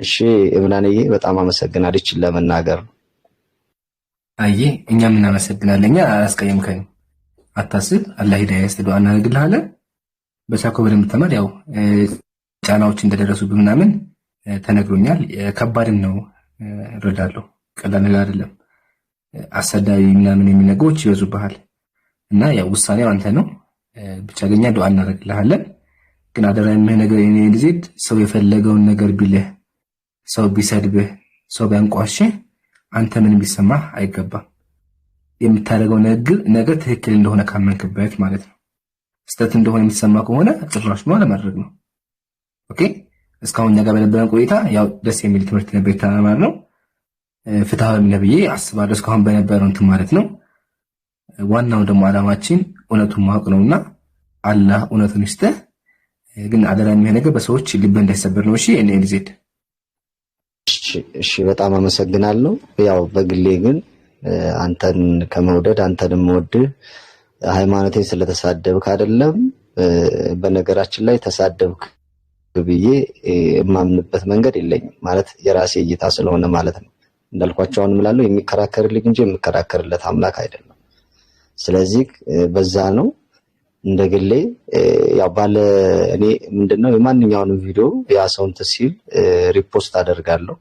S14: እሺ ኢምራንዬ በጣም አመሰግናለሁ ይችላል ለመናገር።
S1: አይ እኛም እናመሰግናለን። እኛ አላስቀየምከንም፣ አታስብ። አላህ ሂዳያ ይስጥ። ዱዓ እናደርግልሃለን። በቻኮ በደንብ ተማር። ያው ጫናዎች እንደደረሱብህ ምናምን ተነግሮኛል። ከባድም ነው እረዳለሁ። ቀላል ነገር አይደለም። አሰዳቢ ምናምን የሚነገሮች ይወዙብሃል እና ያው ውሳኔው አንተ ነው። ብቻ ገኛ ዱዓ እናደርግልሃለን። ግን አደራ የምህ ነገር እኔ ልጅ ሰው የፈለገውን ነገር ቢልህ፣ ሰው ቢሰድብህ፣ ሰው ቢያንቋሽህ አንተ ምንም ቢሰማህ አይገባም። የምታደርገው ነገር ትክክል እንደሆነ ካመንክበት ማለት ነው። ስህተት እንደሆነ የሚሰማ ከሆነ ጭራሽ ነው አለማድረግ ነው። ኦኬ እስካሁን እኛ ጋር በነበረን ቆይታ ያው ደስ የሚል ትምህርት ነበር የተማርነው። ፍትሃዊ ነብዬ አስባለሁ እስካሁን በነበረው እንትን ማለት ነው። ዋናው ደግሞ ዓላማችን እውነቱን ማወቅ ነውና አላህ እውነቱን ይስጥህ። ግን አደራ የሚሆን ነገር በሰዎች ልብ እንዳይሰበር ነው። እሺ እኔ ልዜድ
S14: እሺ በጣም አመሰግናለሁ። ያው በግሌ ግን አንተን ከመውደድ አንተንም ወድህ ሃይማኖቴን ስለተሳደብክ አይደለም። በነገራችን ላይ ተሳደብክ ብዬ የማምንበት መንገድ የለኝም ማለት የራሴ እይታ ስለሆነ ማለት ነው። እንዳልኳቸው አሁን እላለሁ የሚከራከርልኝ እንጂ የምከራከርለት አምላክ አይደለም። ስለዚህ በዛ ነው እንደግሌ ያው ባለ እኔ ምንድነው የማንኛውንም ቪዲዮ ያ ሰውን ተሲል ሪፖስት አደርጋለሁ።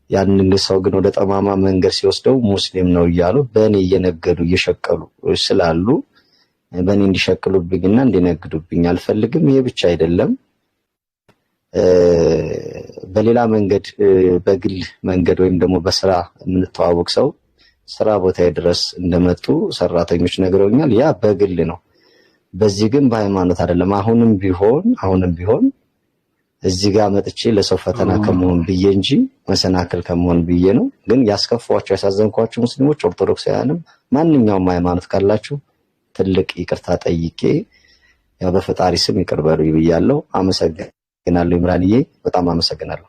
S14: ያንን ሰው ግን ወደ ጠማማ መንገድ ሲወስደው ሙስሊም ነው እያሉ በእኔ እየነገዱ እየሸቀሉ ስላሉ በእኔ እንዲሸቅሉብኝና እንዲነግዱብኝ አልፈልግም። ይሄ ብቻ አይደለም፣ በሌላ መንገድ በግል መንገድ ወይም ደግሞ በስራ የምንተዋወቅ ሰው ስራ ቦታዬ ድረስ እንደመጡ ሰራተኞች ነግረውኛል። ያ በግል ነው። በዚህ ግን በሃይማኖት አይደለም። አሁንም ቢሆን እዚህ ጋር መጥቼ ለሰው ፈተና ከመሆን ብዬ እንጂ መሰናከል ከመሆን ብዬ ነው። ግን ያስከፋችሁ ያሳዘንኳችሁ ሙስሊሞች ኦርቶዶክሳውያንም ማንኛውም ሃይማኖት ካላችሁ ትልቅ ይቅርታ ጠይቄ ያው በፈጣሪ ስም ይቅር በሉኝ ብያለሁ። አመሰግናለሁ ኢምራንዬ፣ በጣም አመሰግናለሁ።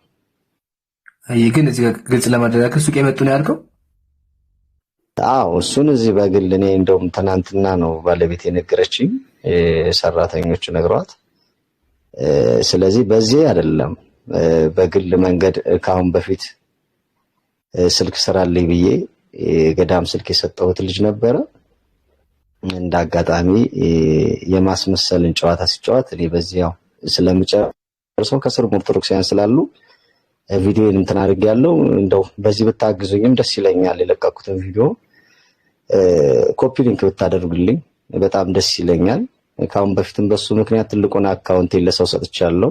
S1: አይ ግን እዚህ ጋር ግልጽ ለማድረግ ሱቅ የመጡ ነው ያልከው?
S14: አዎ እሱን እዚህ በግል እኔ እንደውም ትናንትና ነው ባለቤት የነገረችኝ፣ ሰራተኞቹ ነግሯት። ስለዚህ በዚህ አይደለም በግል መንገድ ካሁን በፊት ስልክ ስራልኝ ብዬ ገዳም ስልክ የሰጠሁት ልጅ ነበረ። እንዳጋጣሚ የማስመሰልን ጨዋታ ሲጫወት እኔ በዚያው ስለምጨርሰው ከስር ኦርቶዶክሳውያን ስላሉ ቪዲዮን እንትን አድርጌያለሁ። እንደው በዚህ ብታግዙኝም ደስ ይለኛል። የለቀኩትን ቪዲዮ ኮፒ ሊንክ ብታደርጉልኝ በጣም ደስ ይለኛል። ካሁን በፊትም በሱ ምክንያት ትልቁን አካውንቴን ለሰው ሰጥቻለሁ።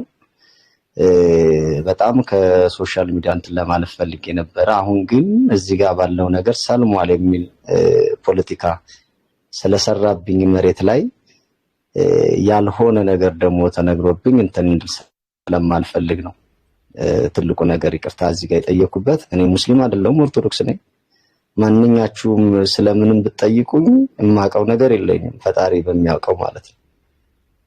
S14: በጣም ከሶሻል ሚዲያ እንትን ለማለት ፈልጌ ነበር። አሁን ግን እዚህ ጋር ባለው ነገር ሰልሟል የሚል ፖለቲካ ስለሰራብኝ መሬት ላይ ያልሆነ ነገር ደግሞ ተነግሮብኝ እንትን ስለማልፈልግ ነው ትልቁ ነገር ይቅርታ እዚህ ጋር የጠየኩበት። እኔ ሙስሊም አይደለሁም ኦርቶዶክስ ነኝ። ማንኛችሁም ስለምንም ብትጠይቁኝ የማውቀው ነገር የለኝም፣ ፈጣሪ በሚያውቀው ማለት ነው።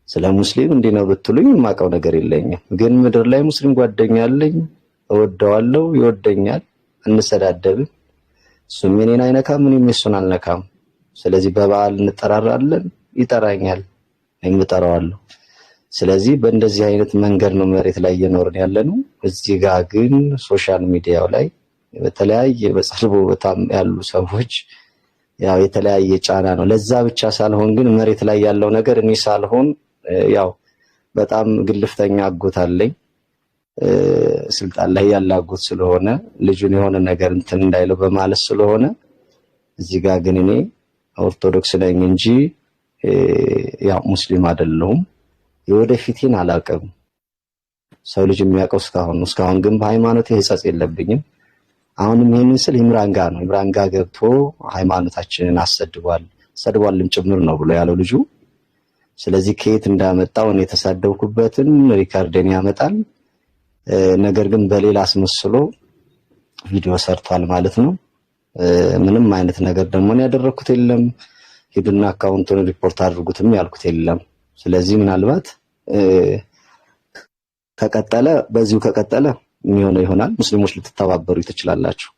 S14: ስለ ሙስሊም እንዲህ ነው ብትሉኝ የማውቀው ነገር የለኝም። ግን ምድር ላይ ሙስሊም ጓደኛ አለኝ፣ እወደዋለሁ፣ ይወደኛል፣ እንሰዳደብም። እሱም የኔን አይነካም፣ እኔም የሱን አልነካም። ስለዚህ በበዓል እንጠራራለን፣ ይጠራኛል፣ እኔም እጠራዋለሁ። ስለዚህ በእንደዚህ አይነት መንገድ ነው መሬት ላይ እየኖርን ያለነው። እዚህ ጋር ግን ሶሻል ሚዲያው ላይ በተለያየ በጸልቦ በጣም ያሉ ሰዎች ያው የተለያየ ጫና ነው። ለዛ ብቻ ሳልሆን ግን መሬት ላይ ያለው ነገር እኔ ሳልሆን ያው በጣም ግልፍተኛ አጎት አለኝ፣ ስልጣን ላይ ያለ አጎት ስለሆነ ልጁን የሆነ ነገር እንትን እንዳይለው በማለት ስለሆነ እዚህ ጋር ግን እኔ ኦርቶዶክስ ነኝ እንጂ ያው ሙስሊም አይደለሁም። የወደፊቴን አላውቅም። ሰው ልጅ የሚያውቀው እስካሁን ግን በሃይማኖቴ ሕጸጽ የለብኝም። አሁንም ይሄንን ስል ኢምራን ጋር ነው። ኢምራን ጋር ገብቶ ሃይማኖታችንን ሰድቧልም ጭምር ነው ብሎ ያለው ልጁ። ስለዚህ ከየት እንዳመጣው እኔ የተሳደብኩበትን ሪካርድን ያመጣል። ነገር ግን በሌላ አስመስሎ ቪዲዮ ሰርቷል ማለት ነው። ምንም አይነት ነገር ደግሞ ያደረኩት የለም። ሂዱና አካውንቱን ሪፖርት አድርጉትም ያልኩት የለም። ስለዚህ ምናልባት ከቀጠለ በዚሁ ከቀጠለ የሚሆነው ይሆናል። ሙስሊሞች ልትተባበሩ ትችላላችሁ።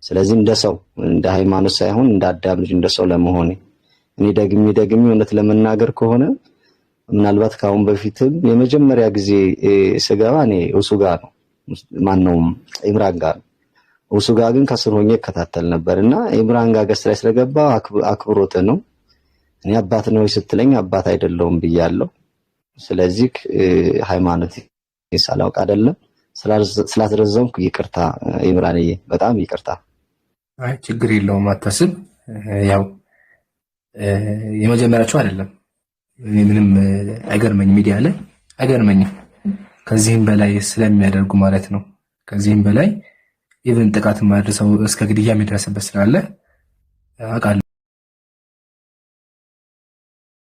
S14: ስለዚህ እንደ ሰው እንደ ሃይማኖት ሳይሆን እንደ አዳም ልጅ እንደ ሰው ለመሆን እኔ ደግሜ እውነት ለመናገር ከሆነ ምናልባት ካሁን በፊትም የመጀመሪያ ጊዜ ስገባ እኔ እሱ ጋር ነው ማነው ኢምራን ጋር ነው። እሱ ጋር ግን ከስር ሆኜ እከታተል ነበርና ኢምራን ጋር ገስ ላይ ስለገባ አክብሮት ነው። እኔ አባት ነው ስትለኝ አባት አይደለሁም ብያለሁ። ስለዚህ ሃይማኖት ሳላውቅ አይደለም ስላስረዘምኩ ይቅርታ ኢምራንዬ፣ በጣም ይቅርታ።
S1: አይ ችግር የለውም አታስብ። ያው የመጀመሪያቸው አይደለም። እኔ ምንም አይገርመኝ፣ ሚዲያ ላይ አይገርመኝም። ከዚህም በላይ ስለሚያደርጉ ማለት ነው። ከዚህም በላይ ኢቭን ጥቃት ማድረሰው እስከ ግድያ የሚደርስበት ስላለ አውቃለሁ።